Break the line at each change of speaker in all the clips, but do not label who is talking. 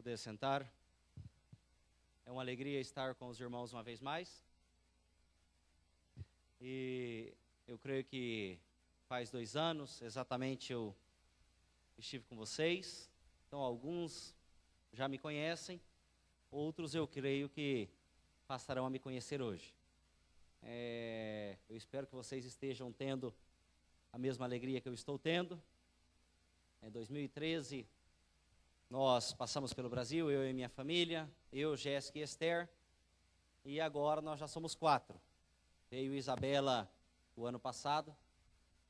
Poder sentar. É uma alegria estar com os irmãos uma vez mais. E eu creio que faz 2 anos, exatamente, eu estive com vocês. Então, alguns já me conhecem, outros eu creio que passarão a me conhecer hoje. Eu espero que vocês estejam tendo a mesma alegria que eu estou tendo. Em 2013, nós passamos pelo Brasil, eu e minha família, eu, Jéssica e Esther, e agora nós já somos 4. Veio Isabela o ano passado,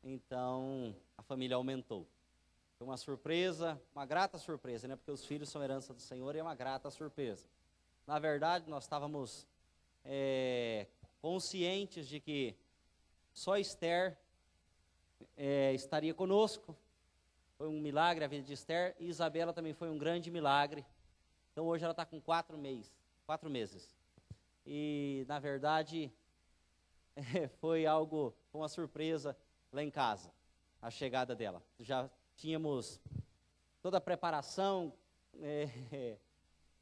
então a família aumentou. Foi uma surpresa, uma grata surpresa, né? Porque os filhos são herança do Senhor e é uma grata surpresa. Na verdade, nós estávamos conscientes de que só Esther estaria conosco. Foi um milagre a vida de Esther, e Isabela também foi um grande milagre. Então hoje ela está com 4 meses. E na verdade foi uma surpresa lá em casa, a chegada dela. Já tínhamos toda a preparação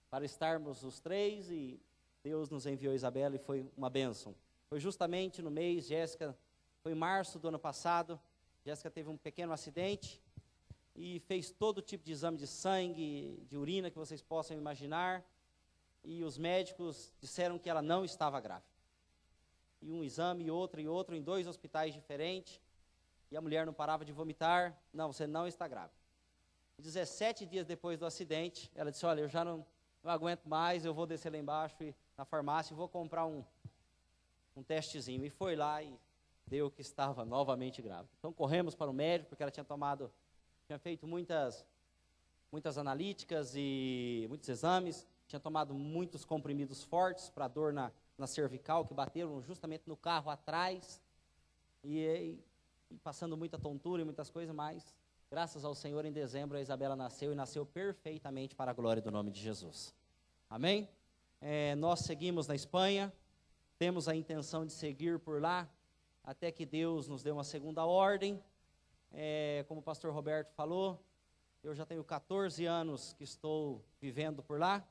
para estarmos os 3, e Deus nos enviou Isabela e foi uma bênção. Foi justamente no mês, Jéssica, foi em março do ano passado, Jéssica teve um pequeno acidente e fez todo tipo de exame de sangue, de urina que vocês possam imaginar, e os médicos disseram que ela não estava grávida. E um exame, e outro, em 2 hospitais diferentes, e a mulher não parava de vomitar. Não, você não está grávida. 17 dias depois do acidente, ela disse, olha, eu já não aguento mais, eu vou descer lá embaixo na farmácia e vou comprar um testezinho. E foi lá e deu que estava novamente grávida. Então corremos para o médico, porque ela tinha feito muitas analíticas e muitos exames, tinha tomado muitos comprimidos fortes para dor na cervical, que bateram justamente no carro atrás, e passando muita tontura e muitas coisas, mas graças ao Senhor, em dezembro a Isabela nasceu, e nasceu perfeitamente para a glória do nome de Jesus. Amém? Nós seguimos na Espanha, temos a intenção de seguir por lá, até que Deus nos dê uma segunda ordem. Como o pastor Roberto falou, eu já tenho 14 anos que estou vivendo por lá,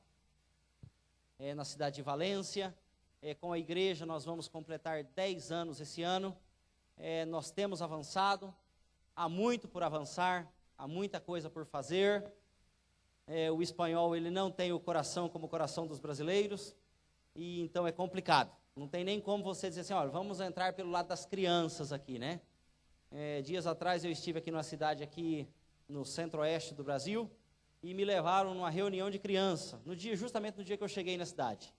na cidade de Valência. Com a igreja nós vamos completar 10 anos esse ano. Nós temos avançado, há muito por avançar, há muita coisa por fazer. O espanhol, ele não tem o coração como o coração dos brasileiros, e então é complicado. Não tem nem como você dizer assim, olha, vamos entrar pelo lado das crianças aqui, né? Dias atrás eu estive aqui numa cidade aqui no centro-oeste do Brasil, e me levaram numa reunião de criança, justamente no dia que eu cheguei na cidade.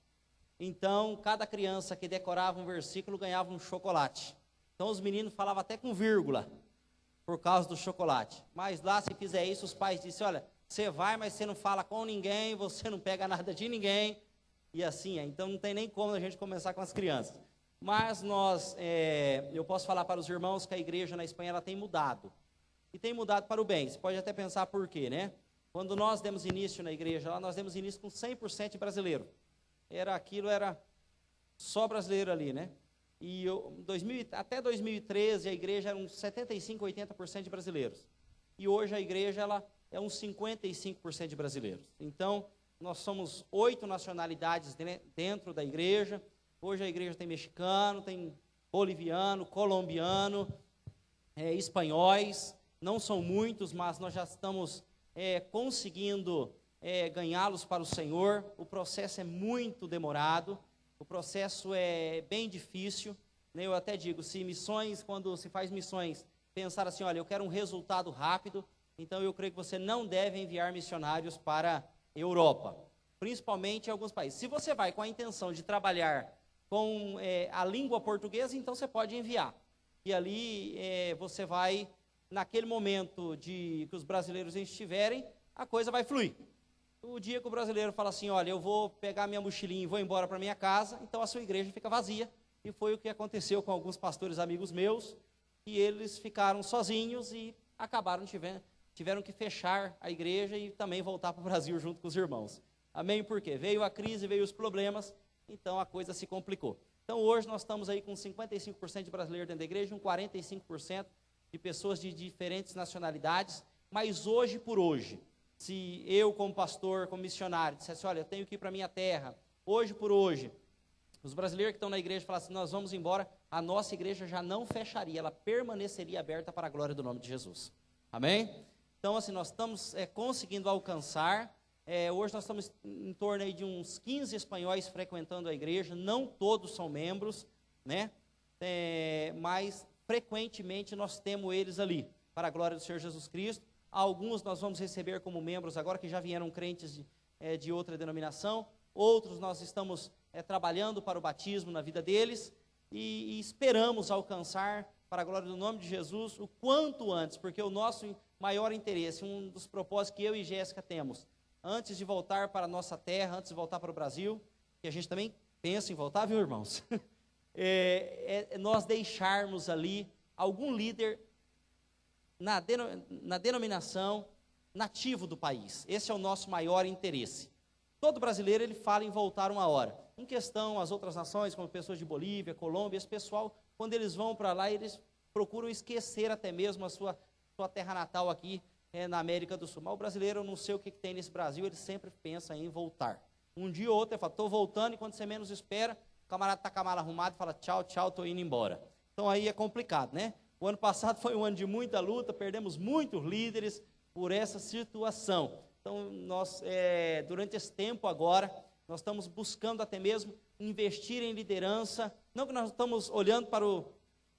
Então, cada criança que decorava um versículo ganhava um chocolate. Então, os meninos falavam até com vírgula, por causa do chocolate. Mas lá, se fizer isso, os pais disseram, olha, você vai, mas você não fala com ninguém, você não pega nada de ninguém, e assim então não tem nem como a gente começar com as crianças. Mas eu posso falar para os irmãos que a igreja na Espanha ela tem mudado, e tem mudado para o bem. Você pode até pensar por quê, né? Quando nós demos início na igreja, lá nós demos início com 100% de brasileiro. Era só brasileiro ali, né? E até 2013 a igreja era uns 75, 80% de brasileiros. E hoje a igreja ela é uns 55% de brasileiros. Então, nós somos 8 nacionalidades dentro da igreja. Hoje a igreja tem mexicano, tem boliviano, colombiano, espanhóis. Não são muitos, mas nós já estamos conseguindo ganhá-los para o Senhor. O processo é muito demorado, o processo é bem difícil, né? Eu até digo, quando se faz missões, pensar assim, olha, eu quero um resultado rápido, então eu creio que você não deve enviar missionários para a Europa, principalmente em alguns países. Se você vai com a intenção de trabalhar com a língua portuguesa, então você pode enviar. E ali você vai, naquele momento que os brasileiros estiverem, a coisa vai fluir. O dia que o brasileiro fala assim, olha, eu vou pegar minha mochilinha e vou embora para minha casa, então a sua igreja fica vazia. E foi o que aconteceu com alguns pastores amigos meus, e eles ficaram sozinhos e tiveram que fechar a igreja e também voltar para o Brasil junto com os irmãos. Amém? Por quê? Veio a crise, veio os problemas, então a coisa se complicou. Então hoje nós estamos aí com 55% de brasileiros dentro da igreja, um 45% de pessoas de diferentes nacionalidades, mas hoje por hoje, se eu como pastor, como missionário, dissesse, olha, eu tenho que ir para a minha terra, hoje por hoje, os brasileiros que estão na igreja falassem assim, nós vamos embora, a nossa igreja já não fecharia, ela permaneceria aberta para a glória do nome de Jesus. Amém? Então, assim, nós estamos conseguindo alcançar, hoje nós estamos em torno aí de uns 15 espanhóis frequentando a igreja, não todos são membros, né? Mas frequentemente nós temos eles ali, para a glória do Senhor Jesus Cristo. Alguns nós vamos receber como membros agora, que já vieram crentes de outra denominação, outros nós estamos trabalhando para o batismo na vida deles, e esperamos alcançar, para a glória do nome de Jesus, o quanto antes, porque o nosso maior interesse, um dos propósitos que eu e Jéssica temos, antes de voltar para a nossa terra, antes de voltar para o Brasil, que a gente também pensa em voltar, viu, irmãos? Nós deixarmos ali algum líder na denominação nativo do país. Esse é o nosso maior interesse. Todo brasileiro, ele fala em voltar uma hora. Em questão, as outras nações, como pessoas de Bolívia, Colômbia, esse pessoal, quando eles vão para lá, eles procuram esquecer até mesmo a sua terra natal aqui na América do Sul. Mas o brasileiro, eu não sei o que tem nesse Brasil, ele sempre pensa em voltar. Um dia ou outro, ele fala, estou voltando, e quando você menos espera, o camarada está com a mala arrumada e fala, tchau, tchau, estou indo embora. Então aí é complicado, né? O ano passado foi um ano de muita luta, perdemos muitos líderes por essa situação. Então, nós, durante esse tempo agora, nós estamos buscando até mesmo investir em liderança, não que nós estamos olhando para o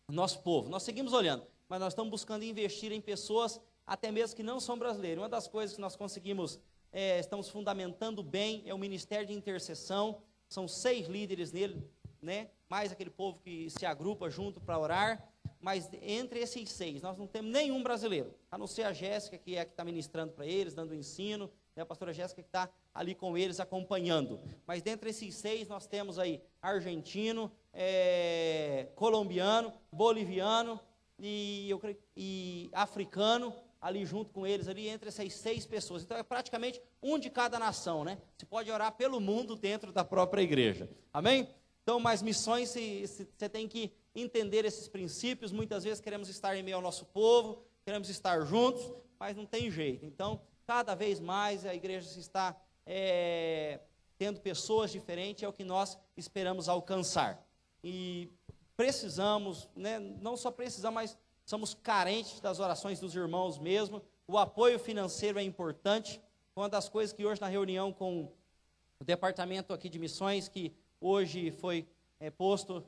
nosso povo, nós seguimos olhando, mas nós estamos buscando investir em pessoas, até mesmo que não são brasileiros. Uma das coisas que nós conseguimos, estamos fundamentando bem, é o Ministério de Intercessão, são 6 líderes nele, né? Mais aquele povo que se agrupa junto para orar, mas entre esses 6, nós não temos nenhum brasileiro, a não ser a Jéssica, que é a que está ministrando para eles, dando ensino, né? A pastora Jéssica que está ali com eles, acompanhando. Mas dentre esses 6, nós temos aí argentino, colombiano, boliviano e africano, ali junto com eles, ali entre essas 6 pessoas. Então é praticamente um de cada nação, né? Se pode orar pelo mundo dentro da própria igreja. Amém? Então, mas missões, você tem que entender esses princípios. Muitas vezes queremos estar em meio ao nosso povo, queremos estar juntos, mas não tem jeito. Então, cada vez mais a igreja está tendo pessoas diferentes, é o que nós esperamos alcançar. E precisamos, né, não só precisamos, mas somos carentes das orações dos irmãos mesmo. O apoio financeiro é importante. Uma das coisas que hoje na reunião com o departamento aqui de missões, que hoje foi posto,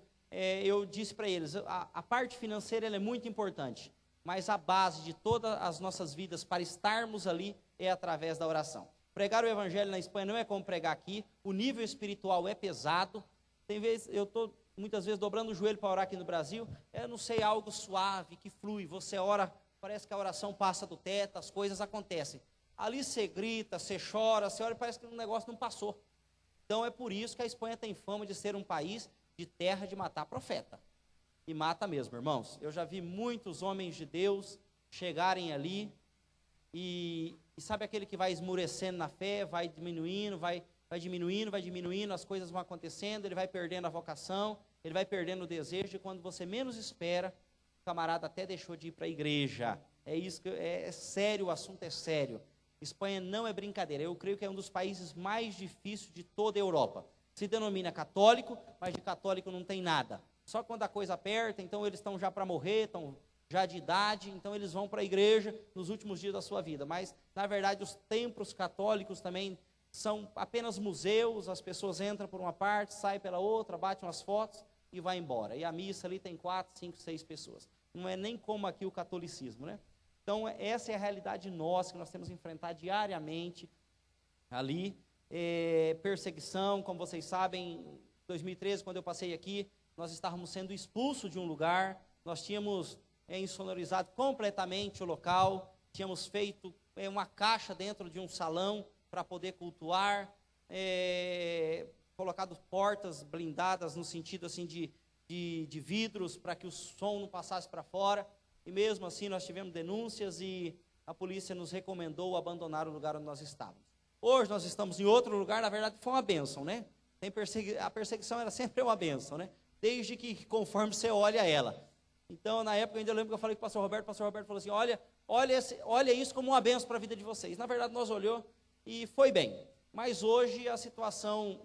eu disse para eles, a parte financeira ela é muito importante, mas a base de todas as nossas vidas para estarmos ali é através da oração. Pregar o evangelho na Espanha não é como pregar aqui, o nível espiritual é pesado. Tem vezes, eu estou muitas vezes dobrando o joelho para orar aqui no Brasil, eu não sei, algo suave, que flui, você ora, parece que a oração passa do teto, as coisas acontecem. Ali você grita, você chora, você olha e parece que o negócio não passou. Então é por isso que a Espanha tem fama de ser um país de terra de matar profeta. E mata mesmo, irmãos. Eu já vi muitos homens de Deus chegarem ali e sabe aquele que vai esmurecendo na fé, vai diminuindo, vai diminuindo, as coisas vão acontecendo, ele vai perdendo a vocação, ele vai perdendo o desejo, e quando você menos espera, o camarada até deixou de ir para a igreja. É isso que é sério, o assunto é sério. Espanha não é brincadeira, eu creio que é um dos países mais difíceis de toda a Europa. Se denomina católico, mas de católico não tem nada. Só quando a coisa aperta, então eles estão já para morrer, estão já de idade, então eles vão para a igreja nos últimos dias da sua vida. Mas, na verdade, os templos católicos também são apenas museus, as pessoas entram por uma parte, saem pela outra, batem umas fotos e vai embora. E a missa ali tem 4, 5, 6 pessoas. Não é nem como aqui o catolicismo, né? Então, essa é a realidade nossa, que nós temos que enfrentar diariamente ali. Perseguição, como vocês sabem, em 2013, quando eu passei aqui, nós estávamos sendo expulsos de um lugar, nós tínhamos insonorizado completamente o local, tínhamos feito uma caixa dentro de um salão para poder cultuar, colocado portas blindadas no sentido assim de vidros para que o som não passasse para fora. E mesmo assim nós tivemos denúncias e a polícia nos recomendou abandonar o lugar onde nós estávamos. Hoje nós estamos em outro lugar, na verdade foi uma bênção, né? A perseguição era sempre uma bênção, né? Desde que conforme você olha ela. Então, na época, eu ainda lembro que eu falei com o pastor Roberto falou assim, olha isso como uma bênção para a vida de vocês. Na verdade, nós olhou e foi bem. Mas hoje a situação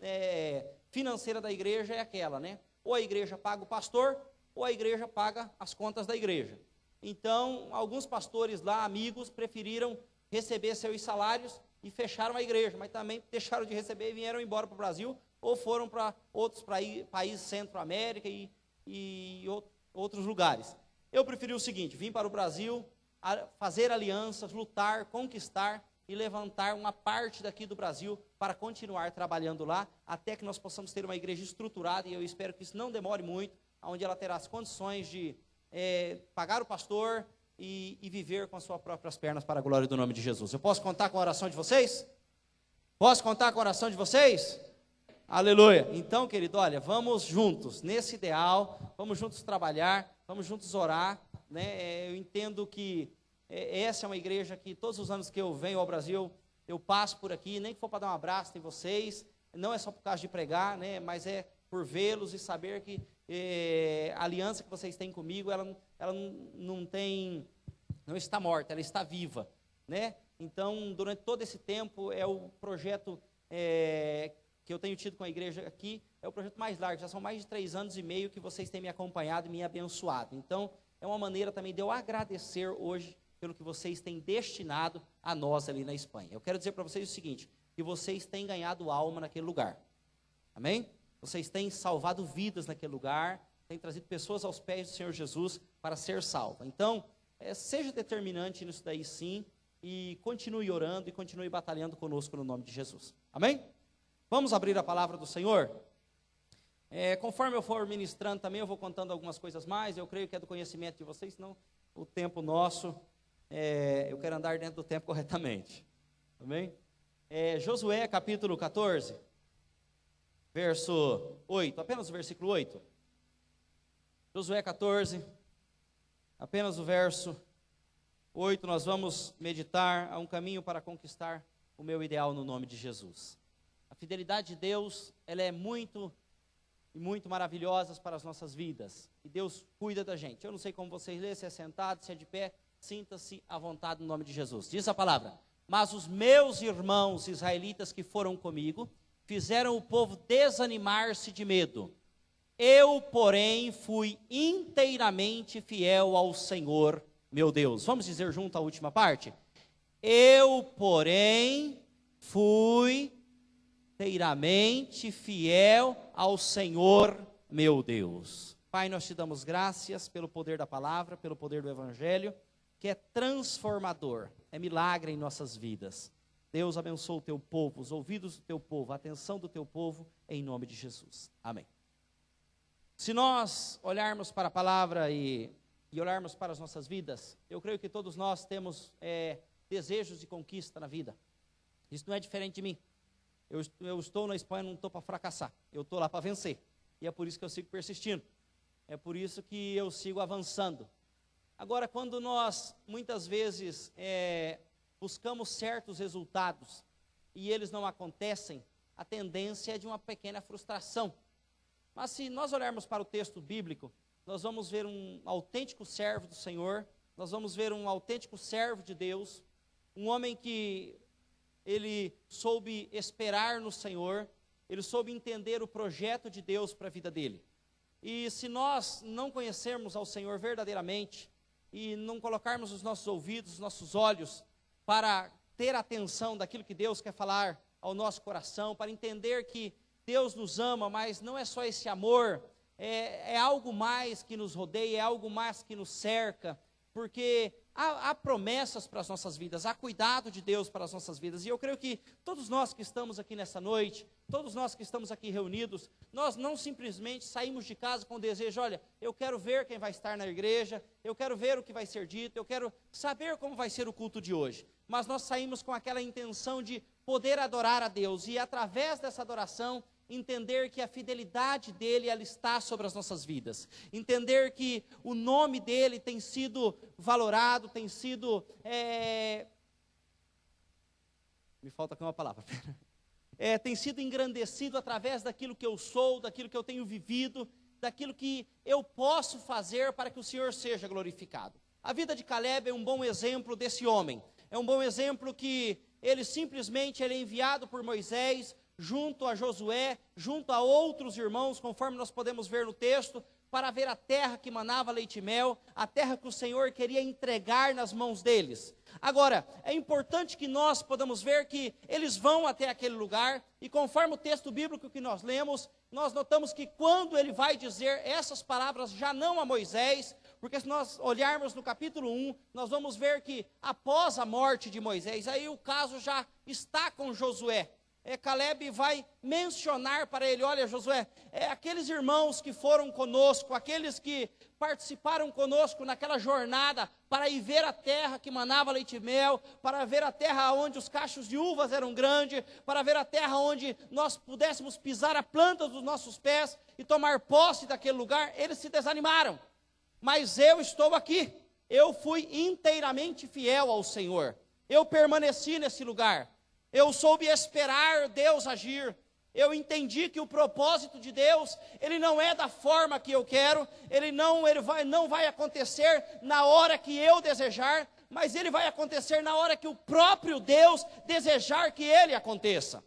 financeira da igreja é aquela, né? Ou a igreja paga o pastor, ou a igreja paga as contas da igreja. Então, alguns pastores lá, amigos, preferiram receber seus salários e fecharam a igreja, mas também deixaram de receber e vieram embora para o Brasil, ou foram para outros países, Centro-América e outros lugares. Eu preferi o seguinte, vim para o Brasil, fazer alianças, lutar, conquistar e levantar uma parte daqui do Brasil para continuar trabalhando lá, até que nós possamos ter uma igreja estruturada, e eu espero que isso não demore muito, onde ela terá as condições de pagar o pastor e viver com as suas próprias pernas para a glória do nome de Jesus. Eu posso contar com a oração de vocês? Posso contar com a oração de vocês? Aleluia. Então, querido, olha, vamos juntos, nesse ideal, vamos juntos trabalhar, vamos juntos orar, né? Eu entendo que essa é uma igreja que todos os anos que eu venho ao Brasil, eu passo por aqui, nem que for para dar um abraço em vocês, não é só por causa de pregar, né? Mas é por vê-los e saber que a aliança que vocês têm comigo, ela não está morta, ela está viva, né? Então, durante todo esse tempo, é o projeto que eu tenho tido com a igreja aqui, é o projeto mais largo, já são mais de 3 anos e meio que vocês têm me acompanhado e me abençoado. Então, é uma maneira também de eu agradecer hoje pelo que vocês têm destinado a nós ali na Espanha. Eu quero dizer para vocês o seguinte, que vocês têm ganhado alma naquele lugar, amém? Vocês têm salvado vidas naquele lugar, têm trazido pessoas aos pés do Senhor Jesus para ser salva. Então, seja determinante nisso daí sim, e continue orando e continue batalhando conosco no nome de Jesus, amém? Vamos abrir a palavra do Senhor? Conforme eu for ministrando também, eu vou contando algumas coisas mais, eu creio que é do conhecimento de vocês, senão o tempo nosso, eu quero andar dentro do tempo corretamente, amém? Josué capítulo 14, verso 8, apenas o versículo 8, Josué 14, apenas o verso 8, nós vamos meditar a um caminho para conquistar o meu ideal no nome de Jesus. A fidelidade de Deus, ela é muito maravilhosa para as nossas vidas, e Deus cuida da gente. Eu não sei como vocês lêem, se é sentado, se é de pé, sinta-se à vontade no nome de Jesus. Diz a palavra, mas os meus irmãos israelitas que foram comigo, fizeram o povo desanimar-se de medo. Eu, porém, fui inteiramente fiel ao Senhor, meu Deus. Vamos dizer junto a última parte? Eu, porém, fui inteiramente fiel ao Senhor, meu Deus. Pai, nós te damos graças pelo poder da palavra, pelo poder do Evangelho, que é transformador, é milagre em nossas vidas. Deus abençoe o teu povo, os ouvidos do teu povo, a atenção do teu povo, em nome de Jesus. Amém. Se nós olharmos para a palavra e olharmos para as nossas vidas, eu creio que todos nós temos desejos de conquista na vida. Isso não é diferente de mim. Eu estou na Espanha, não estou para fracassar, eu estou lá para vencer, e é por isso que eu sigo persistindo, é por isso que eu sigo avançando. Agora, quando nós, muitas vezes, buscamos certos resultados, e eles não acontecem, a tendência é de uma pequena frustração. Mas se nós olharmos para o texto bíblico, nós vamos ver um autêntico servo do Senhor, nós vamos ver um autêntico servo de Deus, um homem que ele soube esperar no Senhor, ele soube entender o projeto de Deus para a vida dele. E se nós não conhecermos ao Senhor verdadeiramente, e não colocarmos os nossos ouvidos, os nossos olhos, para ter atenção daquilo que Deus quer falar ao nosso coração, para entender que Deus nos ama, mas não é só esse amor, é algo mais que nos rodeia, é algo mais que nos cerca, porque há promessas para as nossas vidas, há cuidado de Deus para as nossas vidas, e eu creio que todos nós que estamos aqui nessa noite, todos nós que estamos aqui reunidos, nós não simplesmente saímos de casa com o desejo, olha, eu quero ver quem vai estar na igreja, eu quero ver o que vai ser dito, eu quero saber como vai ser o culto de hoje, mas nós saímos com aquela intenção de poder adorar a Deus, e através dessa adoração, entender que a fidelidade dele, ela está sobre as nossas vidas, entender que o nome dele tem sido valorado, tem sido, me falta aqui uma palavra, tem sido engrandecido através daquilo que eu sou, daquilo que eu tenho vivido, daquilo que eu posso fazer para que o Senhor seja glorificado. A vida de Caleb é um bom exemplo desse homem. É um bom exemplo que ele simplesmente é enviado por Moisés, junto a Josué, junto a outros irmãos, conforme nós podemos ver no texto, para ver a terra que manava leite e mel, a terra que o Senhor queria entregar nas mãos deles. Agora, é importante que nós podamos ver que eles vão até aquele lugar, e conforme o texto bíblico que nós lemos, nós notamos que quando ele vai dizer essas palavras, já não a Moisés, porque se nós olharmos no capítulo 1, nós vamos ver que após a morte de Moisés, aí o caso já está com Josué. Caleb vai mencionar para ele, olha Josué, aqueles irmãos que foram conosco, aqueles que participaram conosco naquela jornada, para ir ver a terra que manava leite e mel, para ver a terra onde os cachos de uvas eram grandes, para ver a terra onde nós pudéssemos pisar a planta dos nossos pés, e tomar posse daquele lugar, eles se desanimaram, mas eu estou aqui, eu fui inteiramente fiel ao Senhor, eu permaneci nesse lugar, eu soube esperar Deus agir, eu entendi que o propósito de Deus, ele não é da forma que eu quero, ele não vai acontecer na hora que eu desejar, mas ele vai acontecer na hora que o próprio Deus desejar que ele aconteça.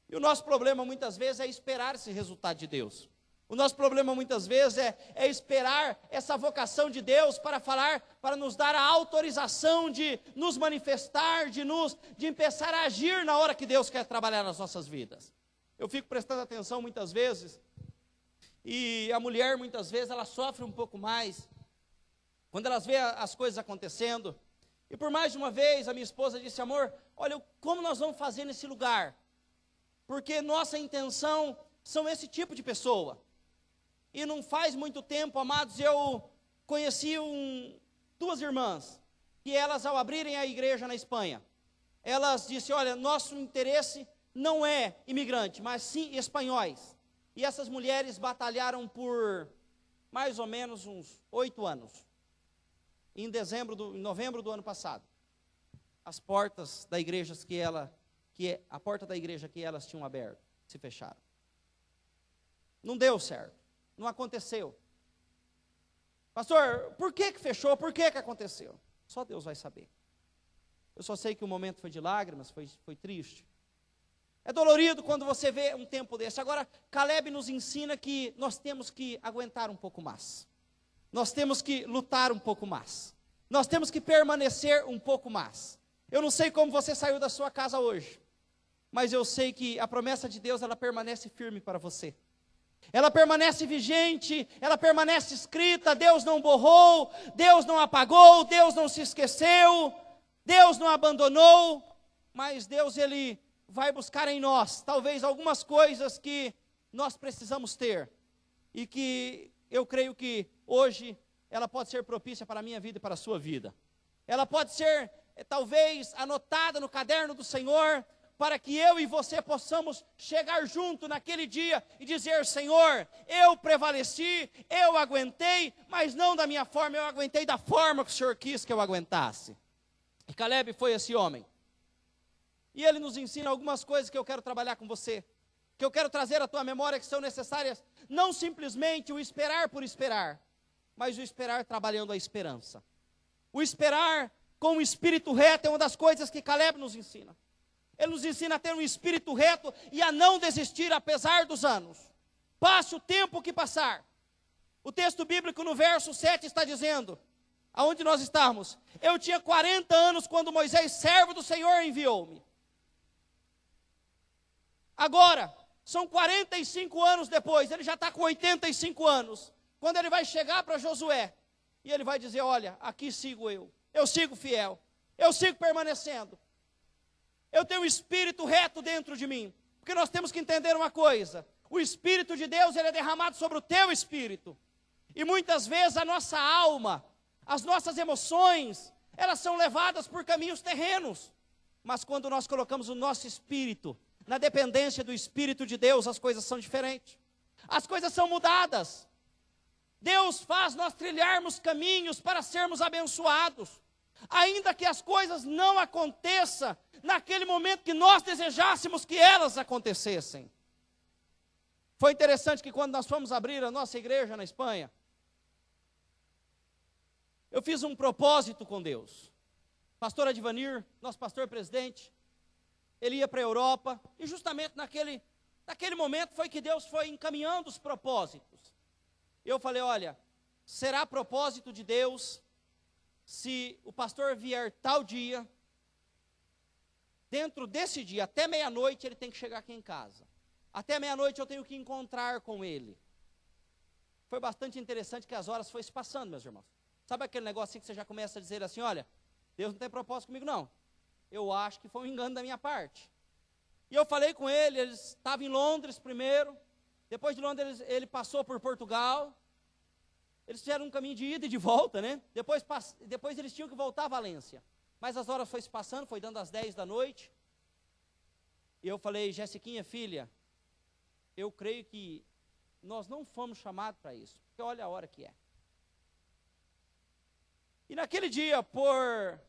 E o nosso problema muitas vezes é esperar esse resultado de Deus. O nosso problema muitas vezes é esperar essa vocação de Deus para falar, para nos dar a autorização de nos manifestar, de começar a agir na hora que Deus quer trabalhar nas nossas vidas. Eu fico prestando atenção muitas vezes, e a mulher muitas vezes ela sofre um pouco mais, quando elas vê as coisas acontecendo, e por mais de uma vez a minha esposa disse, amor, olha como nós vamos fazer nesse lugar, porque nossa intenção são esse tipo de pessoa. E não faz muito tempo, amados, eu conheci duas irmãs, que elas ao abrirem a igreja na Espanha, elas disseram, olha, nosso interesse não é imigrante, mas sim espanhóis. E essas mulheres batalharam por mais ou menos uns 8 anos. Em novembro do ano passado, as portas da igreja a porta da igreja que elas tinham aberto, se fecharam. Não deu certo. Não aconteceu. Pastor, por que fechou? Por que aconteceu? Só Deus vai saber. Eu só sei que o momento foi de lágrimas, foi triste. É dolorido quando você vê um tempo desse. Agora, Caleb nos ensina que nós temos que aguentar um pouco mais. Nós temos que lutar um pouco mais. Nós temos que permanecer um pouco mais. Eu não sei como você saiu da sua casa hoje, mas eu sei que a promessa de Deus, ela permanece firme para você. Ela permanece vigente, ela permanece escrita, Deus não borrou, Deus não apagou, Deus não se esqueceu, Deus não abandonou, mas Deus, ele vai buscar em nós, talvez algumas coisas que nós precisamos ter, e que eu creio que hoje, ela pode ser propícia para a minha vida e para a sua vida. Ela pode ser, talvez, anotada no caderno do Senhor, para que eu e você possamos chegar junto naquele dia e dizer, Senhor, eu prevaleci, eu aguentei, mas não da minha forma, eu aguentei da forma que o Senhor quis que eu aguentasse. E Caleb foi esse homem. E ele nos ensina algumas coisas que eu quero trabalhar com você, que eu quero trazer à tua memória, que são necessárias, não simplesmente o esperar por esperar, mas o esperar trabalhando a esperança. O esperar com o espírito reto é uma das coisas que Caleb nos ensina. Ele nos ensina a ter um espírito reto e a não desistir apesar dos anos. Passe o tempo que passar. O texto bíblico no verso 7 está dizendo, aonde nós estamos, eu tinha 40 anos quando Moisés, servo do Senhor, enviou-me. Agora, são 45 anos depois, ele já está com 85 anos, quando ele vai chegar para Josué, e ele vai dizer, olha, aqui sigo eu sigo fiel, eu sigo permanecendo. Eu tenho um espírito reto dentro de mim, porque nós temos que entender uma coisa, o Espírito de Deus, ele é derramado sobre o teu espírito, e muitas vezes a nossa alma, as nossas emoções, elas são levadas por caminhos terrenos, mas quando nós colocamos o nosso espírito, na dependência do Espírito de Deus, as coisas são diferentes, as coisas são mudadas, Deus faz nós trilharmos caminhos para sermos abençoados, ainda que as coisas não aconteçam naquele momento que nós desejássemos que elas acontecessem. Foi interessante que quando nós fomos abrir a nossa igreja na Espanha, eu fiz um propósito com Deus. Pastor Advanir, nosso pastor presidente, ele ia para a Europa, e justamente naquele momento foi que Deus foi encaminhando os propósitos. Eu falei, olha, será propósito de Deus, se o pastor vier tal dia, dentro desse dia, até meia-noite, ele tem que chegar aqui em casa. Até meia-noite eu tenho que encontrar com ele. Foi bastante interessante que as horas foram se passando, meus irmãos. Sabe aquele negócio assim que você já começa a dizer assim, olha, Deus não tem propósito comigo não. Eu acho que foi um engano da minha parte. E eu falei com ele, ele estava em Londres primeiro, depois de Londres ele passou por Portugal, eles fizeram um caminho de ida e de volta, né? Depois eles tinham que voltar a Valência. Mas as horas foram se passando, foi dando às 10 da noite. E eu falei, Jessiquinha, filha, eu creio que nós não fomos chamados para isso, porque olha a hora que é. E naquele dia, por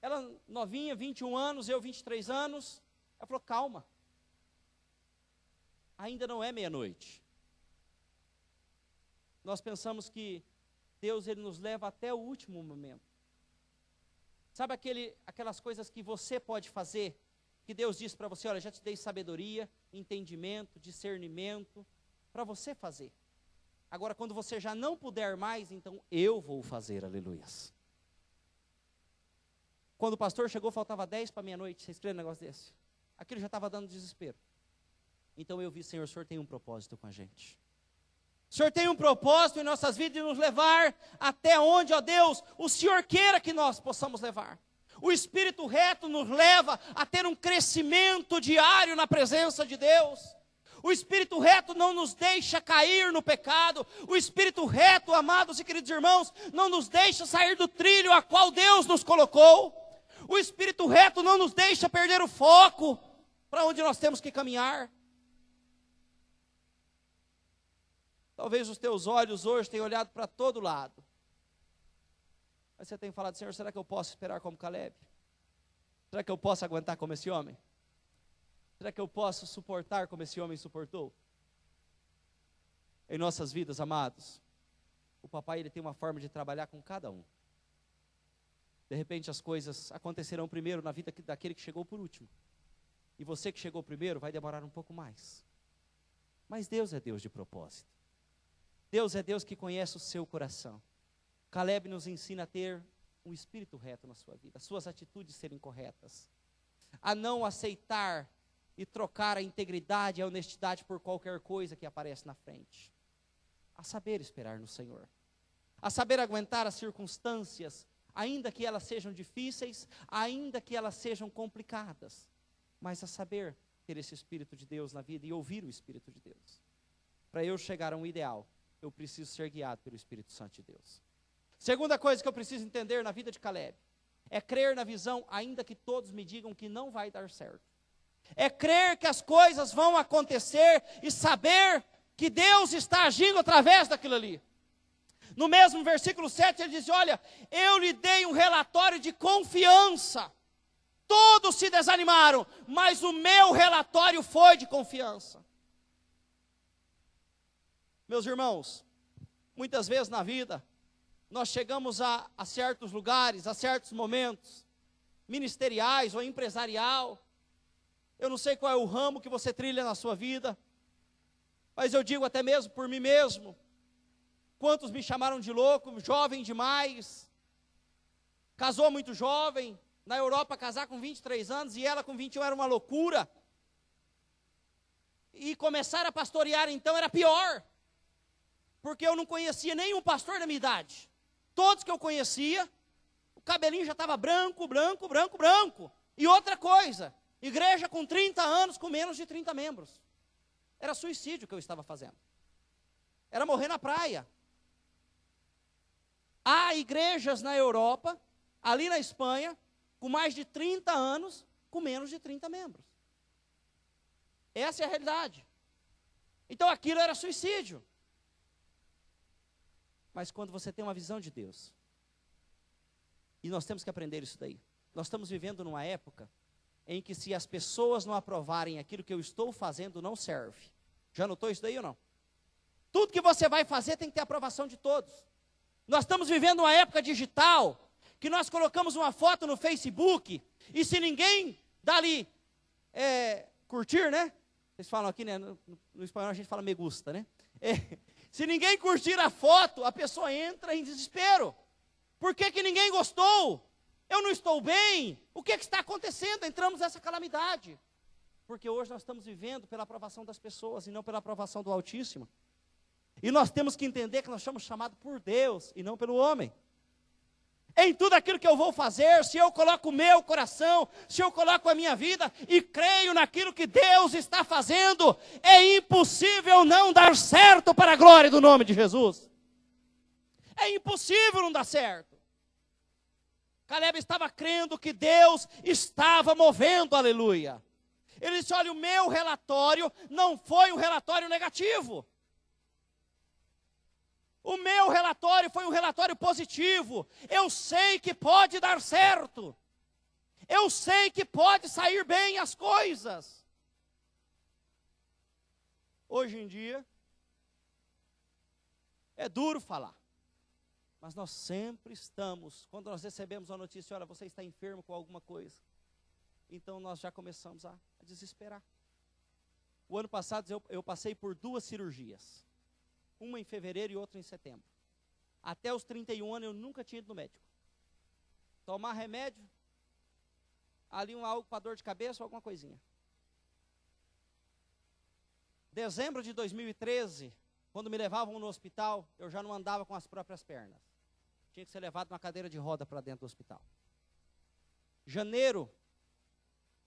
ela novinha, 21 anos, eu 23 anos, ela falou, calma, ainda não é meia-noite. Nós pensamos que Deus ele nos leva até o último momento. Sabe aquelas coisas que você pode fazer, que Deus diz para você, olha, já te dei sabedoria, entendimento, discernimento, para você fazer. Agora, quando você já não puder mais, então eu vou fazer, aleluias. Quando o pastor chegou, faltava 10 para meia-noite, vocês creem um negócio desse? Aquilo já estava dando desespero. Então eu vi, Senhor, o Senhor tem um propósito com a gente. O Senhor tem um propósito em nossas vidas de nos levar até onde, ó Deus, o Senhor queira que nós possamos levar. O Espírito reto nos leva a ter um crescimento diário na presença de Deus. O Espírito reto não nos deixa cair no pecado. O Espírito reto, amados e queridos irmãos, não nos deixa sair do trilho a qual Deus nos colocou. O Espírito reto não nos deixa perder o foco para onde nós temos que caminhar. Talvez os teus olhos hoje tenham olhado para todo lado. Mas você tem falado, Senhor, será que eu posso esperar como Caleb? Será que eu posso aguentar como esse homem? Será que eu posso suportar como esse homem suportou? Em nossas vidas, amados, o papai ele tem uma forma de trabalhar com cada um. De repente as coisas acontecerão primeiro na vida daquele que chegou por último. E você que chegou primeiro vai demorar um pouco mais. Mas Deus é Deus de propósito. Deus é Deus que conhece o seu coração. Caleb nos ensina a ter um espírito reto na sua vida, as suas atitudes serem corretas, a não aceitar e trocar a integridade e a honestidade por qualquer coisa que aparece na frente, a saber esperar no Senhor, a saber aguentar as circunstâncias, ainda que elas sejam difíceis, ainda que elas sejam complicadas, mas a saber ter esse Espírito de Deus na vida e ouvir o Espírito de Deus. Para eu chegar a um ideal, eu preciso ser guiado pelo Espírito Santo de Deus. Segunda coisa que eu preciso entender na vida de Caleb, é crer na visão, ainda que todos me digam que não vai dar certo. É crer que as coisas vão acontecer e saber que Deus está agindo através daquilo ali. No mesmo versículo 7 ele diz, olha, eu lhe dei um relatório de confiança. Todos se desanimaram, mas o meu relatório foi de confiança. Meus irmãos, muitas vezes na vida, nós chegamos a certos lugares, a certos momentos, ministeriais ou empresarial. Eu não sei qual é o ramo que você trilha na sua vida, mas eu digo até mesmo por mim mesmo. Quantos me chamaram de louco, jovem demais, casou muito jovem, na Europa casar com 23 anos e ela com 21 era uma loucura. E começar a pastorear então era pior, porque eu não conhecia nenhum pastor da minha idade. Todos que eu conhecia, o cabelinho já estava branco, branco, branco, branco. E outra coisa, igreja com 30 anos, com menos de 30 membros. Era suicídio que eu estava fazendo. Era morrer na praia. Há igrejas na Europa, ali na Espanha, com mais de 30 anos, com menos de 30 membros. Essa é a realidade. Então aquilo era suicídio. Mas quando você tem uma visão de Deus, e nós temos que aprender isso daí. Nós estamos vivendo numa época em que se as pessoas não aprovarem aquilo que eu estou fazendo, não serve. Já notou isso daí ou não? Tudo que você vai fazer tem que ter aprovação de todos. Nós estamos vivendo uma época digital, que nós colocamos uma foto no Facebook, e se ninguém dali curtir, né? Vocês falam aqui, né? No espanhol a gente fala me gusta, né? Se ninguém curtir a foto, a pessoa entra em desespero. Por que ninguém gostou? Eu não estou bem? O que está acontecendo? Entramos nessa calamidade. Porque hoje nós estamos vivendo pela aprovação das pessoas e não pela aprovação do Altíssimo. E nós temos que entender que nós somos chamados por Deus e não pelo homem. Em tudo aquilo que eu vou fazer, se eu coloco o meu coração, se eu coloco a minha vida e creio naquilo que Deus está fazendo, é impossível não dar certo para a glória do nome de Jesus. É impossível não dar certo. Caleb estava crendo que Deus estava movendo, aleluia. Ele disse, olha, o meu relatório não foi um relatório negativo. O meu relatório foi um relatório positivo. Eu sei que pode dar certo. Eu sei que pode sair bem as coisas. Hoje em dia, é duro falar. Mas nós sempre estamos, quando nós recebemos a notícia, olha, você está enfermo com alguma coisa. Então nós já começamos a desesperar. O ano passado eu passei por 2 cirurgias. Uma em fevereiro e outra em setembro. Até os 31 anos eu nunca tinha ido no médico. Tomar remédio, ali algo para dor de cabeça ou alguma coisinha. Dezembro de 2013, quando me levavam no hospital, eu já não andava com as próprias pernas. Tinha que ser levado numa cadeira de roda para dentro do hospital. Janeiro,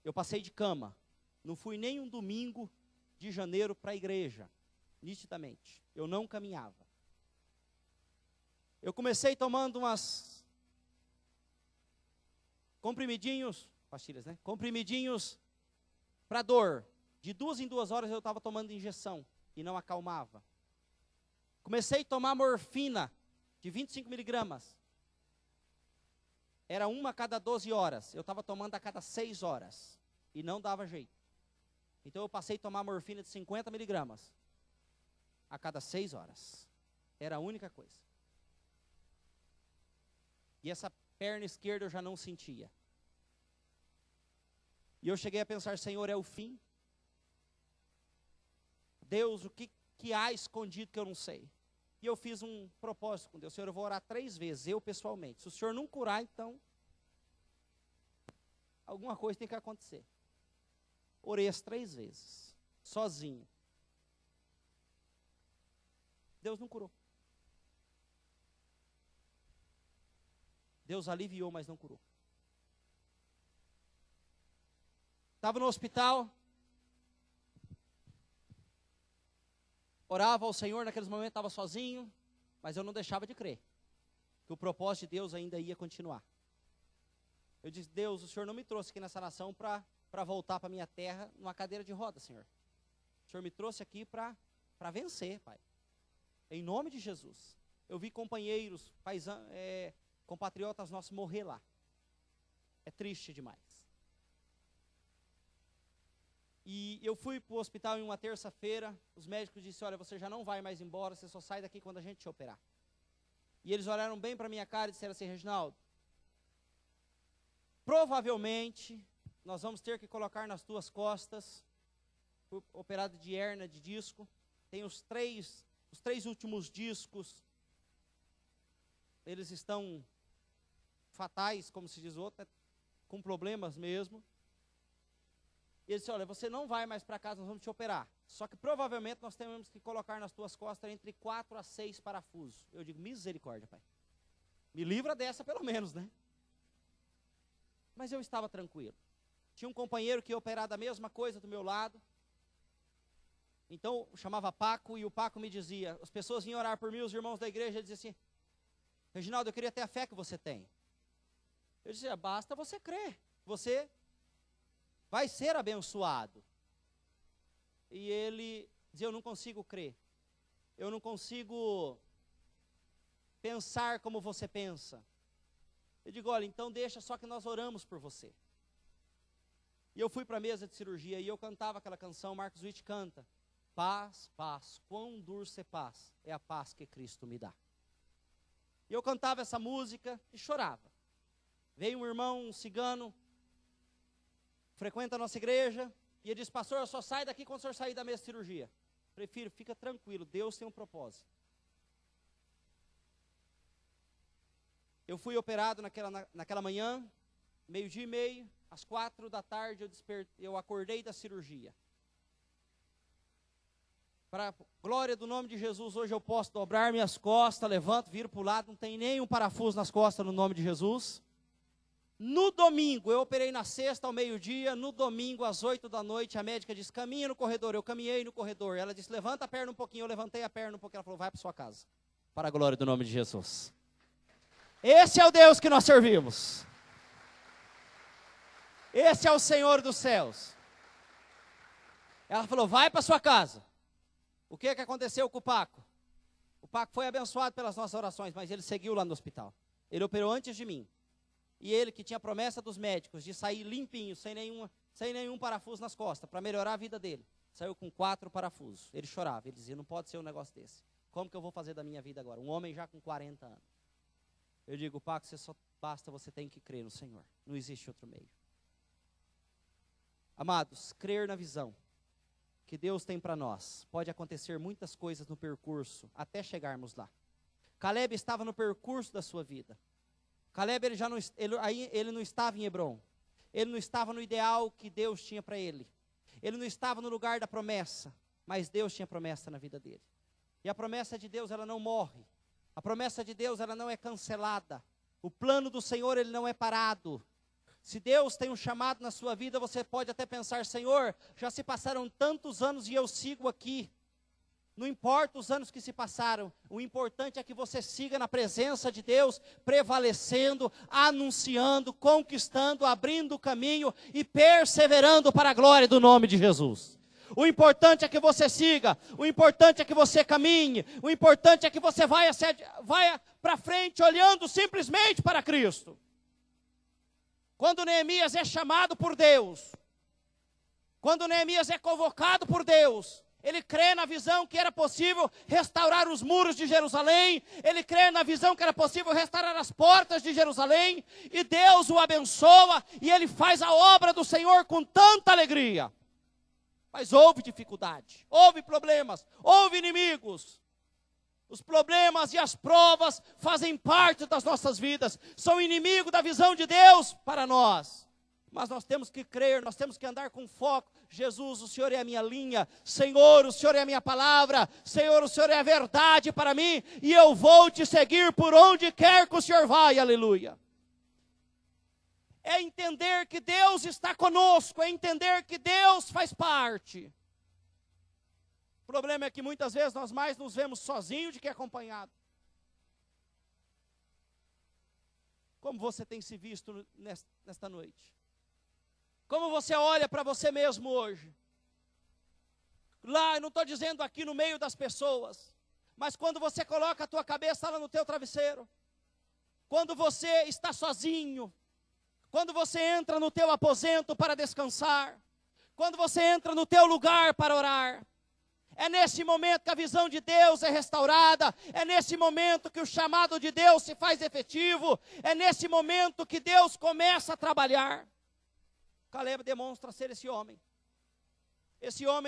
eu passei de cama. Não fui nem um domingo de janeiro para a igreja. Nitidamente, eu não caminhava. Eu comecei tomando umas comprimidinhos, pastilhas, né? Comprimidinhos para dor. De 2 em 2 horas eu estava tomando injeção e não acalmava. Comecei a tomar morfina de 25 miligramas. Era uma a cada 12 horas. Eu estava tomando a cada 6 horas e não dava jeito. Então eu passei a tomar morfina de 50 miligramas. A cada 6 horas. Era a única coisa. E essa perna esquerda eu já não sentia. E eu cheguei a pensar, Senhor, é o fim? Deus, o que há escondido que eu não sei? E eu fiz um propósito com Deus. Senhor, eu vou orar 3 vezes, eu pessoalmente. Se o Senhor não curar, então, alguma coisa tem que acontecer. Orei as 3 vezes, sozinho. Deus não curou. Deus aliviou, mas não curou. Estava no hospital. Orava ao Senhor, naqueles momentos estava sozinho. Mas eu não deixava de crer. Que o propósito de Deus ainda ia continuar. Eu disse, Deus, o Senhor não me trouxe aqui nessa nação para voltar para a minha terra numa cadeira de roda, Senhor. O Senhor me trouxe aqui para vencer, Pai. Em nome de Jesus. Eu vi companheiros, compatriotas nossos morrer lá. É triste demais. E eu fui para o hospital em uma terça-feira. Os médicos disseram, olha, você já não vai mais embora, você só sai daqui quando a gente te operar. E eles olharam bem para a minha cara e disseram assim, Reginaldo, provavelmente nós vamos ter que colocar nas tuas costas, fui operado de hérnia de disco, tem os três últimos discos, eles estão fatais, como se diz o outro, com problemas mesmo. E ele disse, olha, você não vai mais para casa, nós vamos te operar. Só que provavelmente nós temos que colocar nas tuas costas entre 4 a 6 parafusos. Eu digo, misericórdia, Pai. Me livra dessa pelo menos, né? Mas eu estava tranquilo. Tinha um companheiro que ia operar da mesma coisa do meu lado. Então, chamava Paco, e o Paco me dizia, as pessoas vinham orar por mim, os irmãos da igreja diziam assim, Reginaldo, eu queria ter a fé que você tem. Eu dizia, basta você crer, você vai ser abençoado. E ele dizia, eu não consigo crer, eu não consigo pensar como você pensa. Eu digo, olha, então deixa só que nós oramos por você. E eu fui para a mesa de cirurgia e eu cantava aquela canção, Marcos Witt canta. Paz, paz, quão dulce é paz, é a paz que Cristo me dá. E eu cantava essa música e chorava. Veio um irmão, um cigano, frequenta a nossa igreja, e ele disse: pastor, eu só saio daqui quando o senhor sair da minha cirurgia. Prefiro, fica tranquilo, Deus tem um propósito. Eu fui operado naquela manhã, 12:30, às 4 da tarde eu acordei da cirurgia. Para a glória do nome de Jesus, hoje eu posso dobrar minhas costas, levanto, viro para o lado, não tem nenhum parafuso nas costas no nome de Jesus. No domingo, eu operei na sexta ao meio-dia, no domingo às 8 da noite, a médica disse: caminha no corredor. Eu caminhei no corredor, ela disse: levanta a perna um pouquinho. Eu levantei a perna um pouquinho, ela falou: vai para sua casa, para a glória do nome de Jesus. Esse é o Deus que nós servimos. Esse é o Senhor dos céus. Ela falou: vai para sua casa. O que aconteceu com o Paco? O Paco foi abençoado pelas nossas orações, mas ele seguiu lá no hospital. Ele operou antes de mim. E ele, que tinha promessa dos médicos de sair limpinho, sem nenhum parafuso nas costas, para melhorar a vida dele, saiu com 4 parafusos. Ele chorava, ele dizia: não pode ser um negócio desse. Como que eu vou fazer da minha vida agora? Um homem já com 40 anos. Eu digo: Paco, você tem que crer no Senhor. Não existe outro meio. Amados, crer na visão que Deus tem para nós. Pode acontecer muitas coisas no percurso, até chegarmos lá. Caleb estava no percurso da sua vida. Caleb, ele não estava em Hebrom. Ele não estava no ideal que Deus tinha para ele. Ele não estava no lugar da promessa, mas Deus tinha promessa na vida dele. E a promessa de Deus, ela não morre. A promessa de Deus, ela não é cancelada. O plano do Senhor, ele não é parado. Se Deus tem um chamado na sua vida, você pode até pensar: Senhor, já se passaram tantos anos e eu sigo aqui. Não importa os anos que se passaram, o importante é que você siga na presença de Deus, prevalecendo, anunciando, conquistando, abrindo o caminho e perseverando para a glória do nome de Jesus. O importante é que você siga, o importante é que você caminhe, o importante é que você vá para frente olhando simplesmente para Cristo. Quando Neemias é chamado por Deus, quando Neemias é convocado por Deus, ele crê na visão que era possível restaurar os muros de Jerusalém, ele crê na visão que era possível restaurar as portas de Jerusalém, e Deus o abençoa, e ele faz a obra do Senhor com tanta alegria. Mas houve dificuldade, houve problemas, houve inimigos. Os problemas e as provas fazem parte das nossas vidas, são inimigo da visão de Deus para nós. Mas nós temos que crer, nós temos que andar com foco. Jesus, o Senhor é a minha linha. Senhor, o Senhor é a minha palavra. Senhor, o Senhor é a verdade para mim. E eu vou te seguir por onde quer que o Senhor vai. Aleluia. É entender que Deus está conosco, é entender que Deus faz parte. O problema é que muitas vezes nós mais nos vemos sozinhos do que acompanhados. Como você tem se visto nesta noite? Como você olha para você mesmo hoje? Lá, eu não estou dizendo aqui no meio das pessoas, mas quando você coloca a tua cabeça lá no teu travesseiro, quando você está sozinho, quando você entra no teu aposento para descansar, quando você entra no teu lugar para orar, é nesse momento que a visão de Deus é restaurada, é nesse momento que o chamado de Deus se faz efetivo, é nesse momento que Deus começa a trabalhar. Caleb demonstra ser esse homem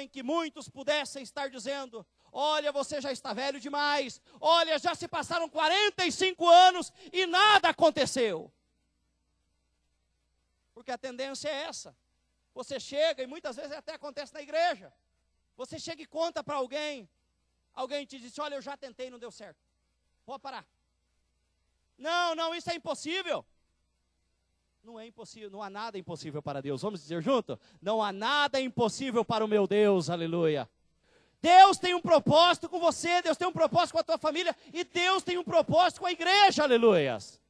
que muitos pudessem estar dizendo: olha, você já está velho demais, olha, já se passaram 45 anos e nada aconteceu. Porque a tendência é essa, você chega, e muitas vezes até acontece na igreja, você chega e conta para alguém te diz: olha, eu já tentei, não deu certo, pode parar. Não, isso é impossível. Não é impossível, não há nada impossível para Deus. Vamos dizer junto? Não há nada impossível para o meu Deus, aleluia. Deus tem um propósito com você, Deus tem um propósito com a tua família, e Deus tem um propósito com a igreja, aleluias.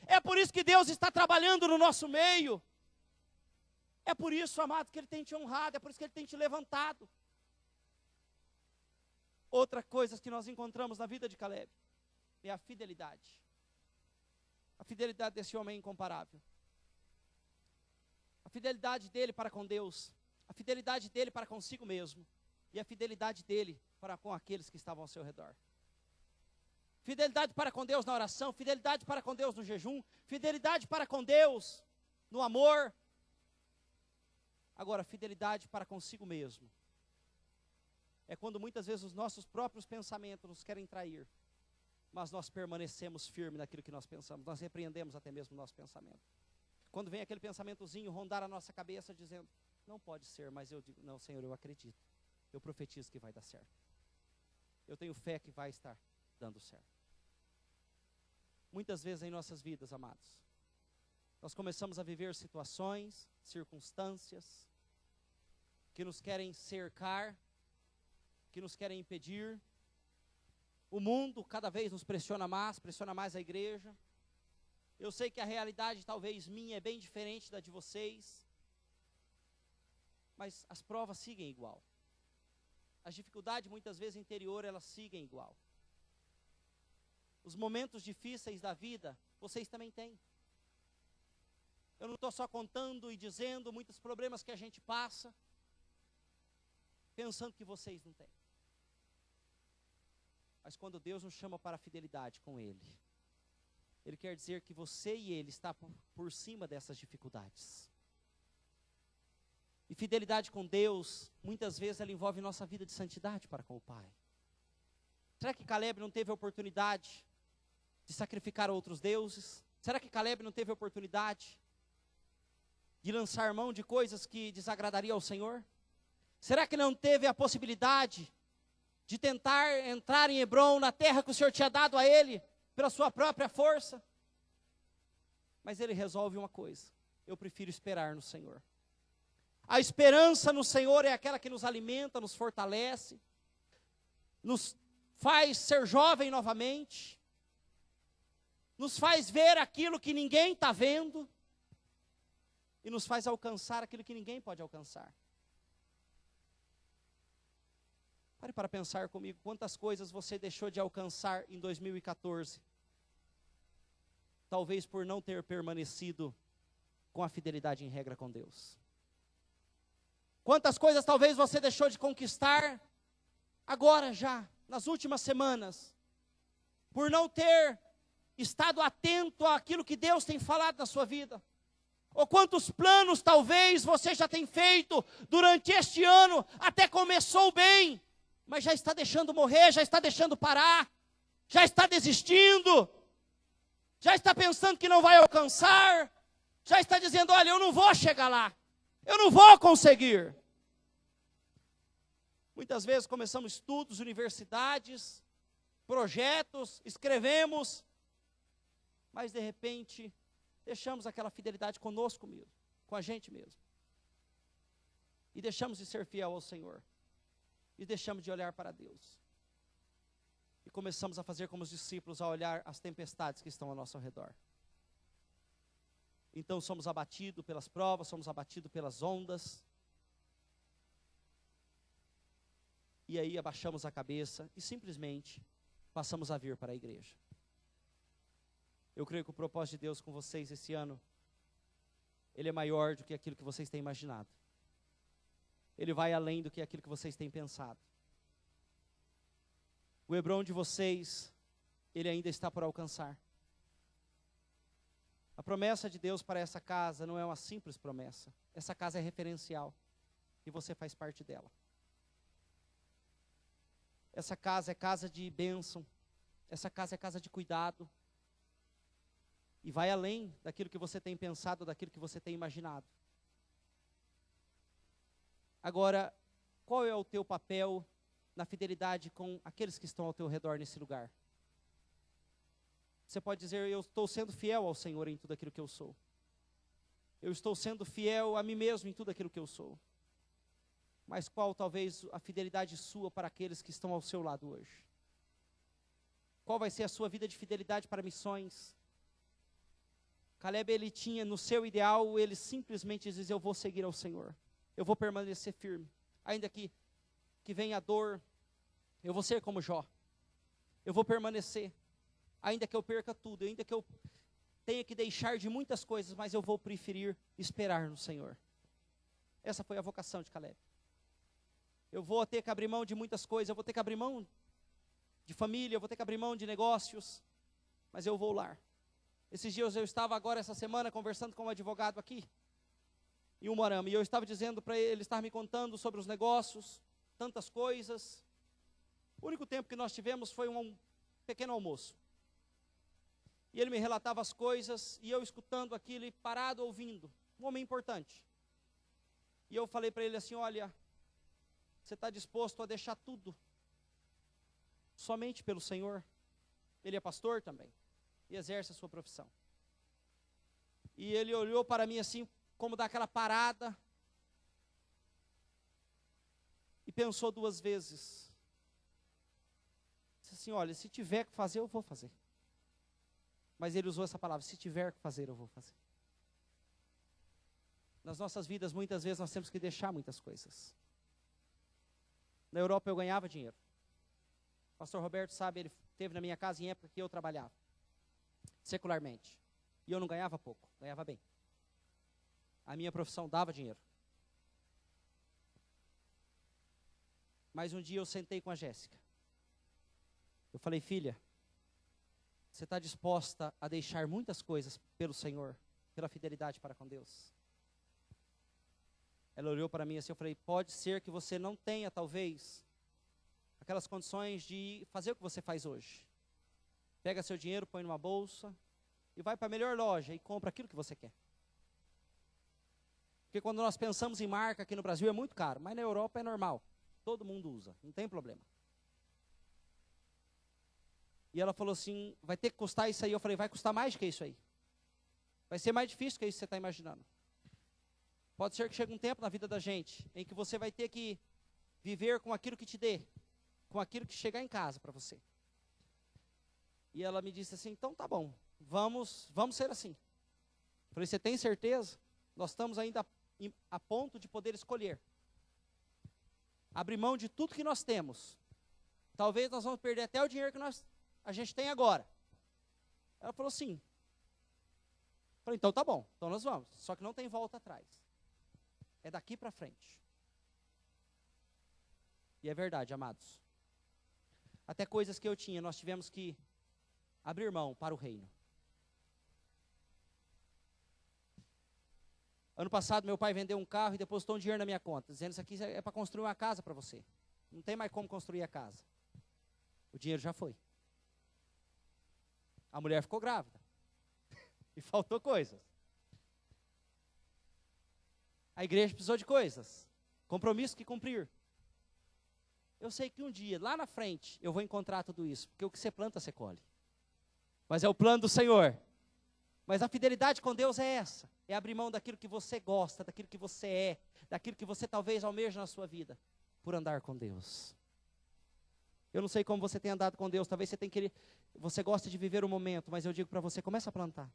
É por isso que Deus está trabalhando no nosso meio. É por isso, amado, que Ele tem te honrado, é por isso que Ele tem te levantado. Outra coisa que nós encontramos na vida de Caleb é a fidelidade. A fidelidade desse homem é incomparável. A fidelidade dele para com Deus, a fidelidade dele para consigo mesmo. e a fidelidade dele para com aqueles que estavam ao seu redor. Fidelidade para com Deus na oração, fidelidade para com Deus no jejum, fidelidade para com Deus no amor. Agora, fidelidade para consigo mesmo. É quando muitas vezes os nossos próprios pensamentos nos querem trair, mas nós permanecemos firmes naquilo que nós pensamos, nós repreendemos até mesmo o nosso pensamento. Quando vem aquele pensamentozinho rondar a nossa cabeça dizendo, não pode ser, mas eu digo, não, Senhor, eu acredito, eu profetizo que vai dar certo. Eu tenho fé que vai estar dando certo. Muitas vezes em nossas vidas, amados, nós começamos a viver situações, circunstâncias, que nos querem cercar, que nos querem impedir. O mundo cada vez nos pressiona mais a igreja. Eu sei que a realidade talvez minha é bem diferente da de vocês, mas as provas seguem igual. As dificuldades muitas vezes interior, elas seguem igual. Os momentos difíceis da vida, vocês também têm. Eu não estou só contando e dizendo muitos problemas que a gente passa, pensando que vocês não têm. Mas quando Deus nos chama para a fidelidade com Ele, Ele quer dizer que você e Ele está por cima dessas dificuldades. E fidelidade com Deus, muitas vezes ela envolve nossa vida de santidade para com o Pai. Será que Caleb não teve a oportunidade de sacrificar outros deuses? Será que Caleb não teve a oportunidade de lançar mão de coisas que desagradariam ao Senhor? Será que não teve a possibilidade de tentar entrar em Hebrom, na terra que o Senhor tinha dado a ele, pela sua própria força? Mas ele resolve uma coisa: eu prefiro esperar no Senhor. A esperança no Senhor é aquela que nos alimenta, nos fortalece, nos faz ser jovem novamente, nos faz ver aquilo que ninguém está vendo, e nos faz alcançar aquilo que ninguém pode alcançar. Pare para pensar comigo, quantas coisas você deixou de alcançar em 2014, talvez por não ter permanecido com a fidelidade em regra com Deus. Quantas coisas talvez você deixou de conquistar, agora já, nas últimas semanas, por não ter estado atento àquilo que Deus tem falado na sua vida. Ou quantos planos talvez você já tem feito durante este ano, até começou bem, mas já está deixando morrer, já está deixando parar, já está desistindo, já está pensando que não vai alcançar, já está dizendo, olha, eu não vou chegar lá, eu não vou conseguir. Muitas vezes começamos estudos, universidades, projetos, escrevemos, mas de repente deixamos aquela fidelidade conosco mesmo, com a gente mesmo. E deixamos de ser fiel ao Senhor. E deixamos de olhar para Deus. E começamos a fazer como os discípulos, a olhar as tempestades que estão ao nosso redor. Então somos abatidos pelas provas, somos abatidos pelas ondas. E aí abaixamos a cabeça e simplesmente passamos a vir para a igreja. Eu creio que o propósito de Deus com vocês esse ano, ele é maior do que aquilo que vocês têm imaginado. Ele vai além do que aquilo que vocês têm pensado. O Hebrom de vocês, ele ainda está por alcançar. A promessa de Deus para essa casa não é uma simples promessa. Essa casa é referencial. E você faz parte dela. Essa casa é casa de bênção. Essa casa é casa de cuidado. E vai além daquilo que você tem pensado, daquilo que você tem imaginado. Agora, qual é o teu papel na fidelidade com aqueles que estão ao teu redor nesse lugar? Você pode dizer, eu estou sendo fiel ao Senhor em tudo aquilo que eu sou. Eu estou sendo fiel a mim mesmo em tudo aquilo que eu sou. Mas qual talvez a fidelidade sua para aqueles que estão ao seu lado hoje? Qual vai ser a sua vida de fidelidade para missões? Caleb, ele tinha no seu ideal, ele simplesmente diz, eu vou seguir ao Senhor. Eu vou permanecer firme. Ainda que venha a dor, eu vou ser como Jó. Eu vou permanecer. Ainda que eu perca tudo, ainda que eu tenha que deixar de muitas coisas, mas eu vou preferir esperar no Senhor. Essa foi a vocação de Caleb. eu vou ter que abrir mão de muitas coisas, eu vou ter que abrir mão de família, eu vou ter que abrir mão de negócios, mas eu vou lá. Esses dias eu estava agora, essa semana, conversando com um advogado aqui, em Umuarama, e eu estava dizendo para ele, estar me contando sobre os negócios, tantas coisas. O único tempo que nós tivemos foi um pequeno almoço. E ele me relatava as coisas, e eu escutando aquilo e parado ouvindo. Um homem importante. E eu falei para ele assim, olha, você está disposto a deixar tudo somente pelo Senhor? Ele é pastor também, e exerce a sua profissão. E ele olhou para mim assim, como dar aquela parada, e pensou 2 vezes. Disse assim, olha, se tiver que fazer, eu vou fazer. Mas ele usou essa palavra, se tiver que fazer, eu vou fazer. Nas nossas vidas, muitas vezes, nós temos que deixar muitas coisas. Na Europa eu ganhava dinheiro. O pastor Roberto sabe, ele esteve na minha casa em época que eu trabalhava, secularmente. E eu não ganhava pouco, ganhava bem. A minha profissão dava dinheiro. Mas um dia eu sentei com a Jéssica. Eu falei, filha, você está disposta a deixar muitas coisas pelo Senhor, pela fidelidade para com Deus? Ela olhou para mim assim, eu falei, pode ser que você não tenha, talvez, aquelas condições de fazer o que você faz hoje. Pega seu dinheiro, põe numa bolsa, e vai para a melhor loja e compra aquilo que você quer. Porque quando nós pensamos em marca aqui no Brasil é muito caro, mas na Europa é normal. Todo mundo usa, não tem problema. E ela falou assim, vai ter que custar isso aí. Eu falei, vai custar mais que isso aí. Vai ser mais difícil que isso que você está imaginando. Pode ser que chegue um tempo na vida da gente, em que você vai ter que viver com aquilo que te dê, com aquilo que chegar em casa para você. E ela me disse assim, então tá bom, vamos ser assim. Eu falei, você tem certeza? Nós estamos ainda a ponto de poder escolher. Abrir mão de tudo que nós temos. Talvez nós vamos perder até o dinheiro que a gente tem agora. Ela falou sim. Eu falei, então tá bom, então nós vamos. Só que não tem volta atrás. É daqui para frente. E é verdade, amados. Até coisas que eu tinha, nós tivemos que abrir mão para o reino. Ano passado, meu pai vendeu um carro e depositou um dinheiro na minha conta, dizendo, isso aqui é para construir uma casa para você. Não tem mais como construir a casa. O dinheiro já foi. A mulher ficou grávida. E faltou coisas. A igreja precisou de coisas. Compromisso que cumprir. Eu sei que um dia, lá na frente, eu vou encontrar tudo isso. Porque o que você planta, você colhe. Mas é o plano do Senhor. Mas a fidelidade com Deus é essa. É abrir mão daquilo que você gosta, daquilo que você é, daquilo que você talvez almeja na sua vida, por andar com Deus. Eu não sei como você tem andado com Deus, talvez você gosta de viver o momento, mas eu digo para você, começa a plantar.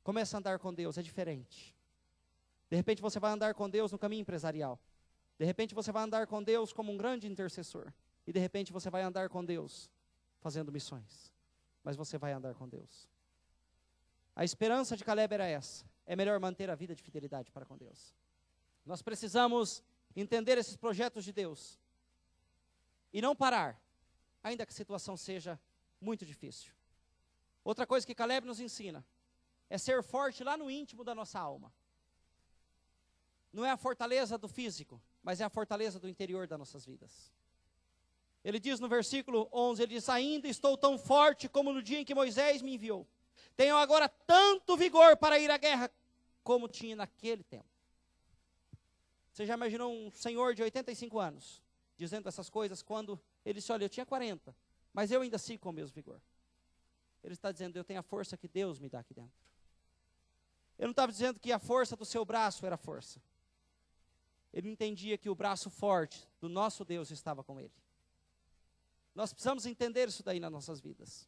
Começa a andar com Deus, é diferente. De repente você vai andar com Deus no caminho empresarial. De repente você vai andar com Deus como um grande intercessor. E de repente você vai andar com Deus fazendo missões. Mas você vai andar com Deus. A esperança de Caleb era essa. É melhor manter a vida de fidelidade para com Deus. Nós precisamos entender esses projetos de Deus. E não parar, ainda que a situação seja muito difícil. Outra coisa que Caleb nos ensina é ser forte lá no íntimo da nossa alma. Não é a fortaleza do físico, mas é a fortaleza do interior das nossas vidas. Ele diz no versículo 11, ele diz, ainda estou tão forte como no dia em que Moisés me enviou. Tenho agora tanto vigor para ir à guerra, como tinha naquele tempo. Você já imaginou um senhor de 85 anos, dizendo essas coisas, quando ele disse, olha, eu tinha 40, mas eu ainda sigo com o mesmo vigor. Ele está dizendo, eu tenho a força que Deus me dá aqui dentro. Ele não estava dizendo que a força do seu braço era força. Ele entendia que o braço forte do nosso Deus estava com ele. Nós precisamos entender isso daí nas nossas vidas.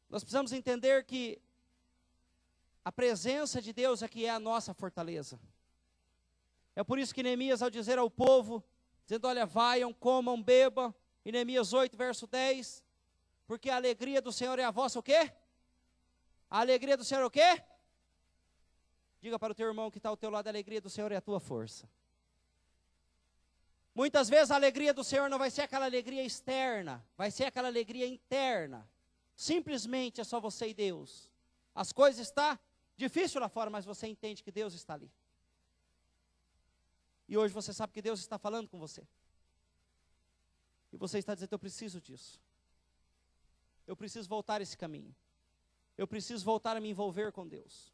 Nós precisamos entender que a presença de Deus é que é a nossa fortaleza. É por isso que Neemias, ao dizer ao povo, dizendo, olha, vaiam, comam, bebam, em Neemias 8, verso 10, porque a alegria do Senhor é a vossa o quê? A alegria do Senhor é o quê? Diga para o teu irmão que está ao teu lado, a alegria do Senhor é a tua força. Muitas vezes a alegria do Senhor não vai ser aquela alegria externa, vai ser aquela alegria interna. Simplesmente é só você e Deus. As coisas estão difíceis lá fora, mas você entende que Deus está ali. E hoje você sabe que Deus está falando com você. E você está dizendo, eu preciso disso. Eu preciso voltar esse caminho. Eu preciso voltar a me envolver com Deus.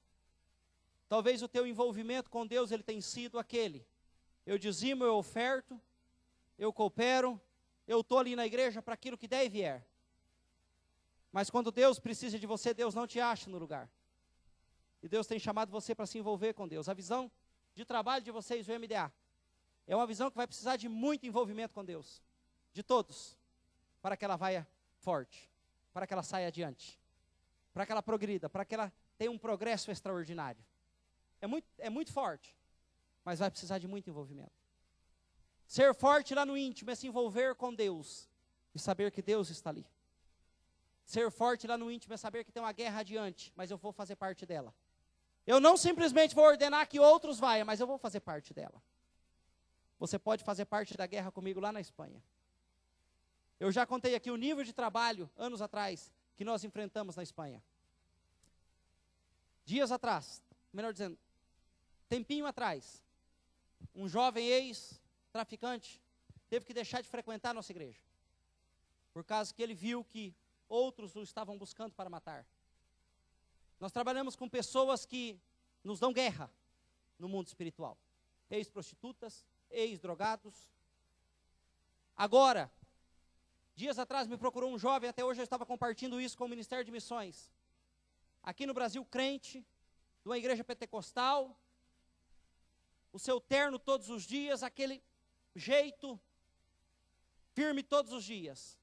Talvez o teu envolvimento com Deus, ele tem sido aquele. Eu dizimo, eu oferto, eu coopero, eu estou ali na igreja para aquilo que der e vier. Mas quando Deus precisa de você, Deus não te acha no lugar. E Deus tem chamado você para se envolver com Deus. A visão de trabalho de vocês, o MDA, é uma visão que vai precisar de muito envolvimento com Deus. De todos. Para que ela vá forte. Para que ela saia adiante. Para que ela progrida. Para que ela tenha um progresso extraordinário. É muito forte. Mas vai precisar de muito envolvimento. Ser forte lá no íntimo é se envolver com Deus. E saber que Deus está ali. Ser forte lá no íntimo é saber que tem uma guerra adiante. Mas eu vou fazer parte dela. Eu não simplesmente vou ordenar que outros vaiam. Mas eu vou fazer parte dela. Você pode fazer parte da guerra comigo lá na Espanha. Eu já contei aqui o nível de trabalho, anos atrás, que nós enfrentamos na Espanha. Dias atrás, melhor dizendo, tempinho atrás, um jovem ex-traficante teve que deixar de frequentar a nossa igreja. Por causa que ele viu que outros o estavam buscando para matar. Nós trabalhamos com pessoas que nos dão guerra no mundo espiritual. Ex-prostitutas, ex-drogados. Agora, dias atrás me procurou um jovem, até hoje eu estava compartilhando isso com o Ministério de Missões. Aqui no Brasil, crente, de uma igreja pentecostal, o seu terno todos os dias, aquele jeito firme todos os dias.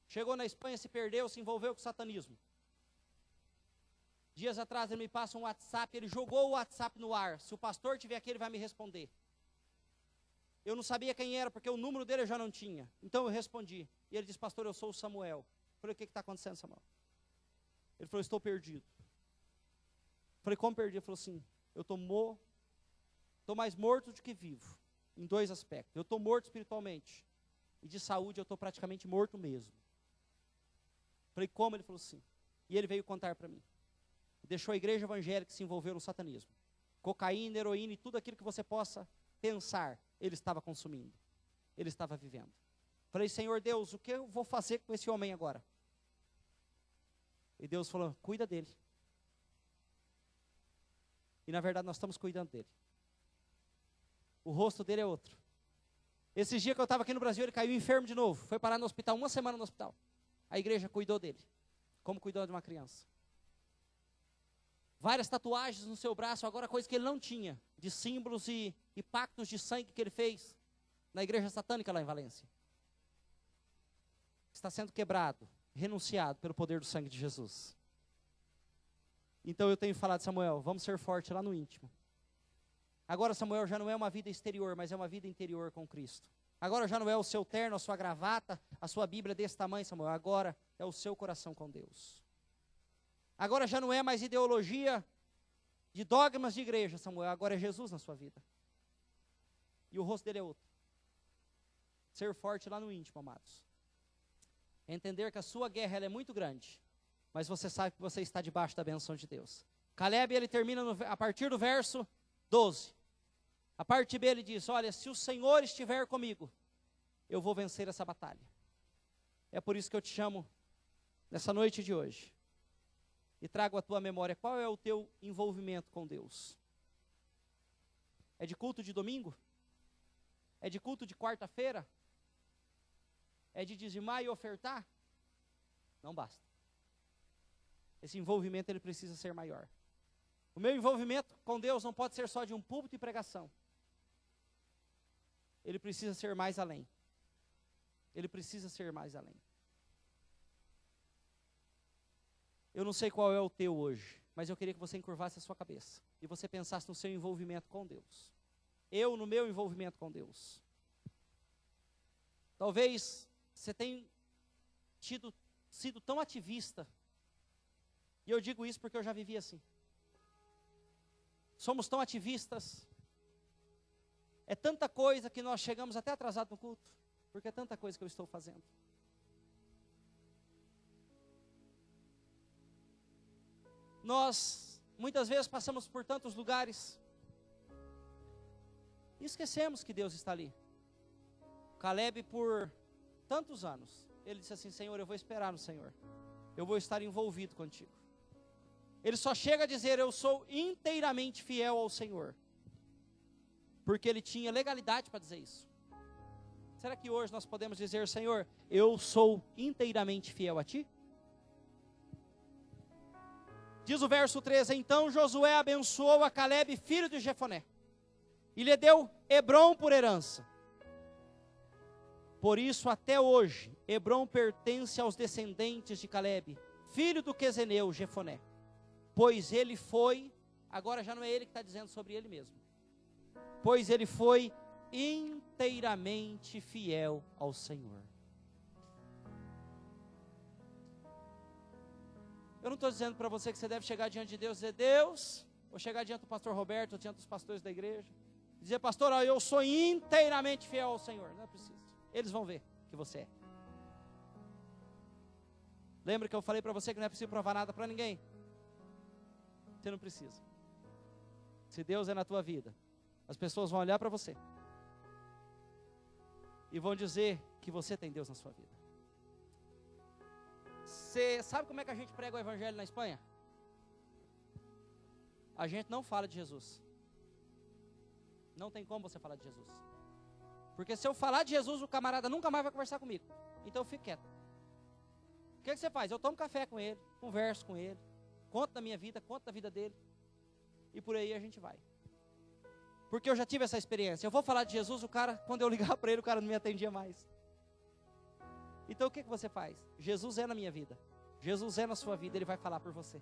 Chegou na Espanha, se perdeu, se envolveu com o satanismo. Dias atrás ele me passa um WhatsApp, ele jogou o WhatsApp no ar. Se o pastor tiver aqui, ele vai me responder. Eu não sabia quem era, porque o número dele eu já não tinha. Então eu respondi. E ele disse, pastor, eu sou o Samuel. Eu falei, o que está acontecendo, Samuel? Ele falou, estou perdido. Eu falei, como perdido? Ele falou assim, eu estou mais morto do que vivo. Em dois aspectos. Eu estou morto espiritualmente. E de saúde eu estou praticamente morto mesmo. Eu falei, como? Ele falou assim. E ele veio contar para mim. Deixou a igreja evangélica que se envolveu no satanismo. Cocaína, heroína e tudo aquilo que você possa pensar, ele estava consumindo. Ele estava vivendo. Falei, Senhor Deus, o que eu vou fazer com esse homem agora? E Deus falou, cuida dele. E na verdade nós estamos cuidando dele. O rosto dele é outro. Esses dias que eu estava aqui no Brasil, ele caiu enfermo de novo. Foi parar no hospital, uma semana no hospital. A igreja cuidou dele. Como cuidou de uma criança. Várias tatuagens no seu braço, agora coisa que ele não tinha. De símbolos e pactos de sangue que ele fez na igreja satânica lá em Valência. Está sendo quebrado, renunciado pelo poder do sangue de Jesus. Então eu tenho falado, Samuel, vamos ser fortes lá no íntimo. Agora, Samuel, já não é uma vida exterior, mas é uma vida interior com Cristo. Agora já não é o seu terno, a sua gravata, a sua Bíblia desse tamanho, Samuel. Agora é o seu coração com Deus. Agora já não é mais ideologia de dogmas de igreja, Samuel. Agora é Jesus na sua vida. E o rosto dele é outro. Ser forte lá no íntimo, amados. É entender que a sua guerra ela é muito grande. Mas você sabe que você está debaixo da bênção de Deus. Caleb, ele termina a partir do verso 12. A parte B ele diz, olha, se o Senhor estiver comigo, eu vou vencer essa batalha. É por isso que eu te chamo nessa noite de hoje. E trago à tua memória, qual é o teu envolvimento com Deus? É de culto de domingo? É de culto de quarta-feira? É de dizimar e ofertar? Não basta. Esse envolvimento ele precisa ser maior. O meu envolvimento com Deus não pode ser só de um púlpito e pregação. Ele precisa ser mais além. Ele precisa ser mais além. Eu não sei qual é o teu hoje, mas eu queria que você encurvasse a sua cabeça e você pensasse no seu envolvimento com Deus. Eu no meu envolvimento com Deus. Talvez você tenha sido tão ativista, e eu digo isso porque eu já vivi assim. Somos tão ativistas, É tanta coisa que nós chegamos até atrasado no culto, porque é tanta coisa que eu estou fazendo. Nós, muitas vezes, passamos por tantos lugares e esquecemos que Deus está ali. Caleb, por tantos anos, ele disse assim: Senhor, eu vou esperar no Senhor. Eu vou estar envolvido contigo. Ele só chega a dizer: eu sou inteiramente fiel ao Senhor. Porque ele tinha legalidade para dizer isso. Será que hoje nós podemos dizer: Senhor, eu sou inteiramente fiel a Ti? Diz o verso 13: então Josué abençoou a Caleb, filho de Jefoné, e lhe deu Hebrom por herança. Por isso até hoje, Hebrom pertence aos descendentes de Caleb, filho do quezeneu Jefoné. Pois ele foi, agora já não é ele que está dizendo sobre ele mesmo, pois ele foi inteiramente fiel ao Senhor. Eu não estou dizendo para você que você deve chegar diante de Deus e dizer: Deus, ou chegar diante do pastor Roberto, ou diante dos pastores da igreja, dizer: pastor, eu sou inteiramente fiel ao Senhor. Não é preciso. Eles vão ver que você é. Lembra que eu falei para você que não é preciso provar nada para ninguém? Você não precisa. Se Deus é na tua vida, as pessoas vão olhar para você e vão dizer que você tem Deus na sua vida. Você sabe como é que a gente prega o evangelho na Espanha? A gente não fala de Jesus. Não tem como você falar de Jesus. Porque se eu falar de Jesus, o camarada nunca mais vai conversar comigo. Então eu fico quieto. O que você faz? Eu tomo café com ele, converso com ele, conto da minha vida, conto da vida dele. E por aí a gente vai. Porque eu já tive essa experiência. Eu vou falar de Jesus, o cara, quando eu ligar para ele, o cara não me atendia mais. Então o que você faz? Jesus é na minha vida. Jesus é na sua vida, Ele vai falar por você.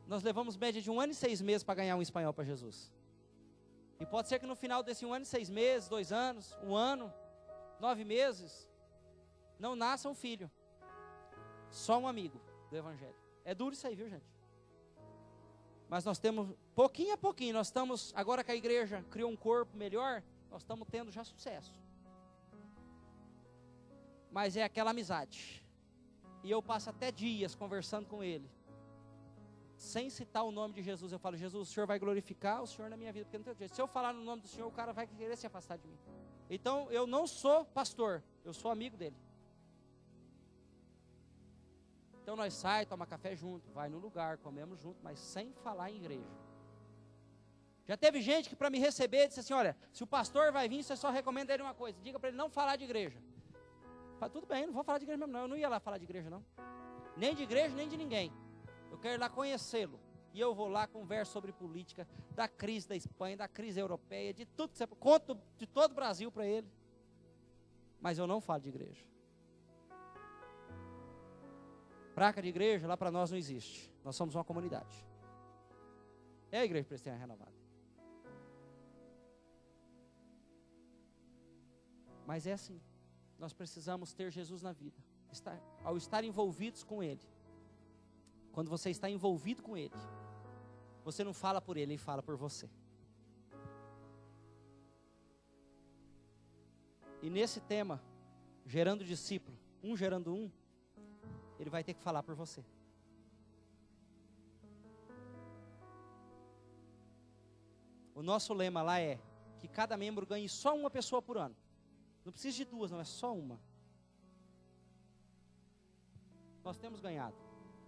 Nós levamos média de 1 ano e 6 meses para ganhar um espanhol para Jesus. E pode ser que no final desse 1 ano e 6 meses, 2 anos, 1 ano, 9 meses, não nasça um filho. Só um amigo do Evangelho. É duro isso aí, viu, gente? Mas nós temos, pouquinho a pouquinho, nós estamos, agora que a igreja criou um corpo melhor, nós estamos tendo já sucesso. Mas é aquela amizade. E eu passo até dias conversando com ele, sem citar o nome de Jesus. Eu falo: Jesus, o Senhor vai glorificar o Senhor na minha vida, porque não tem jeito. Se eu falar no nome do Senhor, o cara vai querer se afastar de mim. Então eu não sou pastor, eu sou amigo dele. Então nós saímos, toma café junto, vai no lugar, comemos junto, mas sem falar em igreja. Já teve gente que para me receber disse assim: olha, se o pastor vai vir, você só recomenda ele uma coisa: diga para ele não falar de igreja. Fala: tudo bem, não vou falar de igreja mesmo não, eu não ia lá falar de igreja não. Nem de igreja, nem de ninguém. Eu quero ir lá conhecê-lo. E eu vou lá, converso sobre política, da crise da Espanha, da crise europeia, de tudo que você... Conto de todo o Brasil para ele. Mas eu não falo de igreja. Placa de igreja, lá para nós não existe. Nós somos uma comunidade. É a igreja presbiteriana renovada. Mas é assim. Nós precisamos ter Jesus na vida. Ao estar envolvidos com Ele. Quando você está envolvido com Ele, você não fala por Ele, Ele fala por você. E nesse tema, gerando discípulo, um gerando um, Ele vai ter que falar por você. O nosso lema lá é que cada membro ganhe só uma pessoa por ano. Não precisa de 2, não, é só uma. Nós temos ganhado.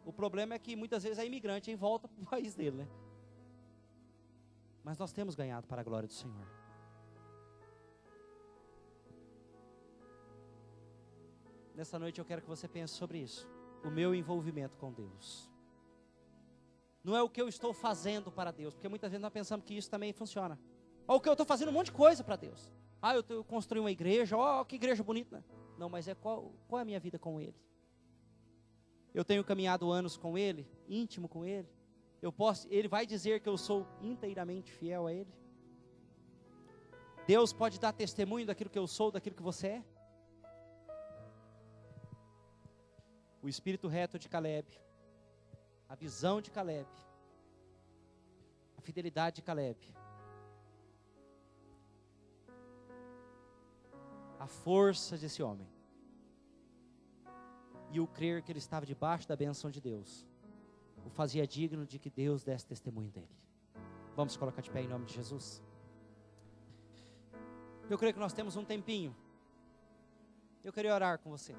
O problema é que muitas vezes é imigrante e volta para o país dele, né? Mas nós temos ganhado para a glória do Senhor. Nessa noite eu quero que você pense sobre isso. O meu envolvimento com Deus. Não é o que eu estou fazendo para Deus, porque muitas vezes nós pensamos que isso também funciona. Ou que eu estou fazendo um monte de coisa para Deus. Eu construí uma igreja, que igreja bonita. Não, mas é qual é a minha vida com Ele? Eu tenho caminhado anos com Ele, íntimo com Ele. Ele vai dizer que eu sou inteiramente fiel a Ele. Deus pode dar testemunho daquilo que eu sou, daquilo que você é. O espírito reto de Caleb, a visão de Caleb, a fidelidade de Caleb, a força desse homem e o crer que ele estava debaixo da bênção de Deus, o fazia digno de que Deus desse testemunho dele. Vamos colocar de pé em nome de Jesus? Eu creio que nós temos um tempinho. Eu queria orar com você.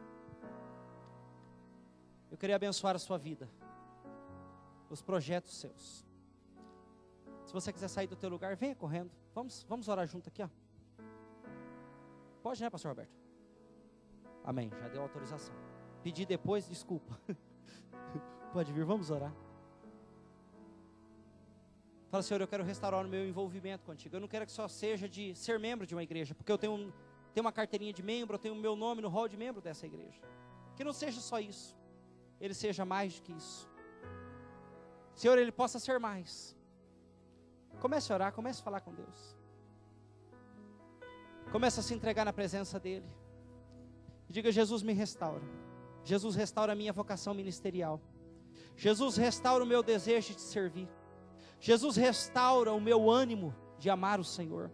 Eu queria abençoar a sua vida, os projetos seus. Se você quiser sair do teu lugar, venha correndo. Vamos orar junto aqui, ó. Pode, né, pastor Roberto? Amém, já deu autorização. Pedi depois, desculpa. Pode vir, vamos orar. Fala, Senhor, eu quero restaurar o meu envolvimento contigo. Eu não quero que só seja de ser membro de uma igreja, porque eu tenho uma carteirinha de membro, eu tenho o meu nome no hall de membro dessa igreja. Que não seja só isso, ele seja mais do que isso. Senhor, ele possa ser mais. Comece a orar, comece a falar com Deus. Comece a se entregar na presença dele. Diga: Jesus, me restaura. Jesus, restaura a minha vocação ministerial. Jesus, restaura o meu desejo de te servir. Jesus, restaura o meu ânimo de amar o Senhor.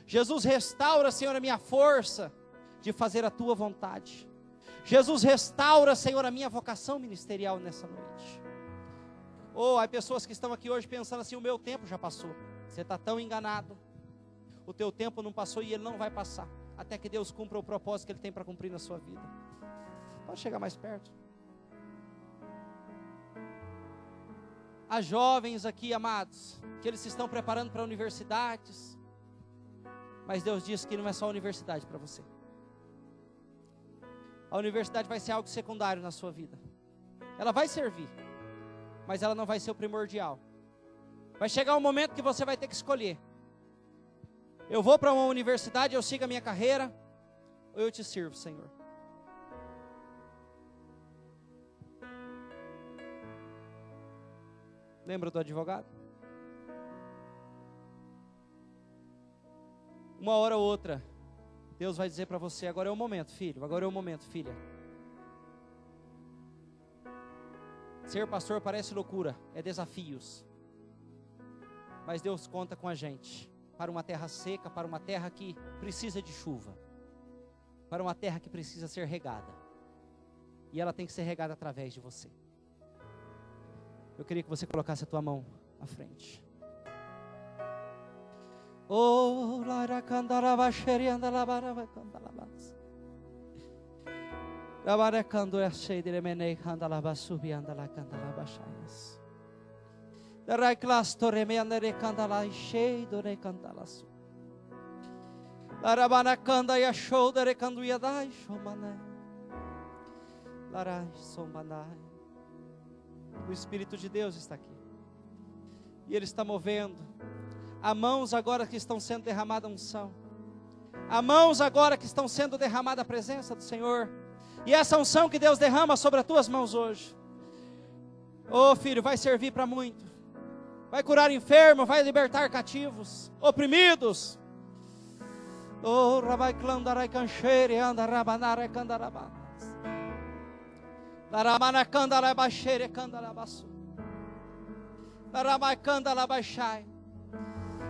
Jesus, restaura, Senhor, a minha força de fazer a tua vontade. Jesus, restaura, Senhor, a minha vocação ministerial nessa noite. Oh, há pessoas que estão aqui hoje pensando assim: o meu tempo já passou. Você está tão enganado. O teu tempo não passou e ele não vai passar, até que Deus cumpra o propósito que ele tem para cumprir na sua vida. Pode chegar mais perto. Há jovens aqui, amados, que eles se estão preparando para universidades, mas Deus diz que não é só universidade para você. A universidade vai ser algo secundário na sua vida. Ela vai servir, mas ela não vai ser o primordial. Vai chegar um momento que você vai ter que escolher: eu vou para uma universidade, eu sigo a minha carreira, ou eu te sirvo, Senhor. Lembra do advogado? Uma hora ou outra, Deus vai dizer para você: agora é o momento, filho, agora é o momento, filha. Ser pastor parece loucura, é desafios. Mas Deus conta com a gente, para uma terra seca, para uma terra que precisa de chuva, para uma terra que precisa ser regada. E ela tem que ser regada através de você. Eu queria que você colocasse a tua mão à frente. Oh, lara candara bacherianda la bara candala bas. La bara candora cheia de menei candala basubianda la candala bachaias. Da rai class torremeanda de candala cheia do re candala su. La rabana canda ya shoulder de canduia dai shomanai. La rai sombanai. O Espírito de Deus está aqui, e Ele está movendo. Há mãos agora que estão sendo derramada a unção. Há mãos agora que estão sendo derramada a presença do Senhor. E essa unção que Deus derrama sobre as tuas mãos hoje, oh filho, vai servir para muito. Vai curar enfermos, vai libertar cativos, oprimidos. Oh, rabai clandarai cancheire, anda rabanara candarabá.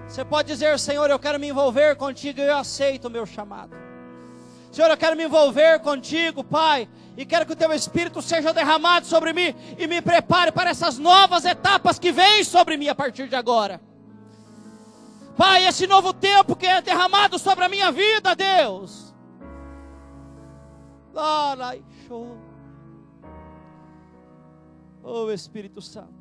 Você pode dizer: Senhor, eu quero me envolver contigo e eu aceito o meu chamado. Senhor, eu quero me envolver contigo, Pai, e quero que o teu Espírito seja derramado sobre mim e me prepare para essas novas etapas que vêm sobre mim a partir de agora. Pai, esse novo tempo que é derramado sobre a minha vida, Deus. Oh Espírito Santo,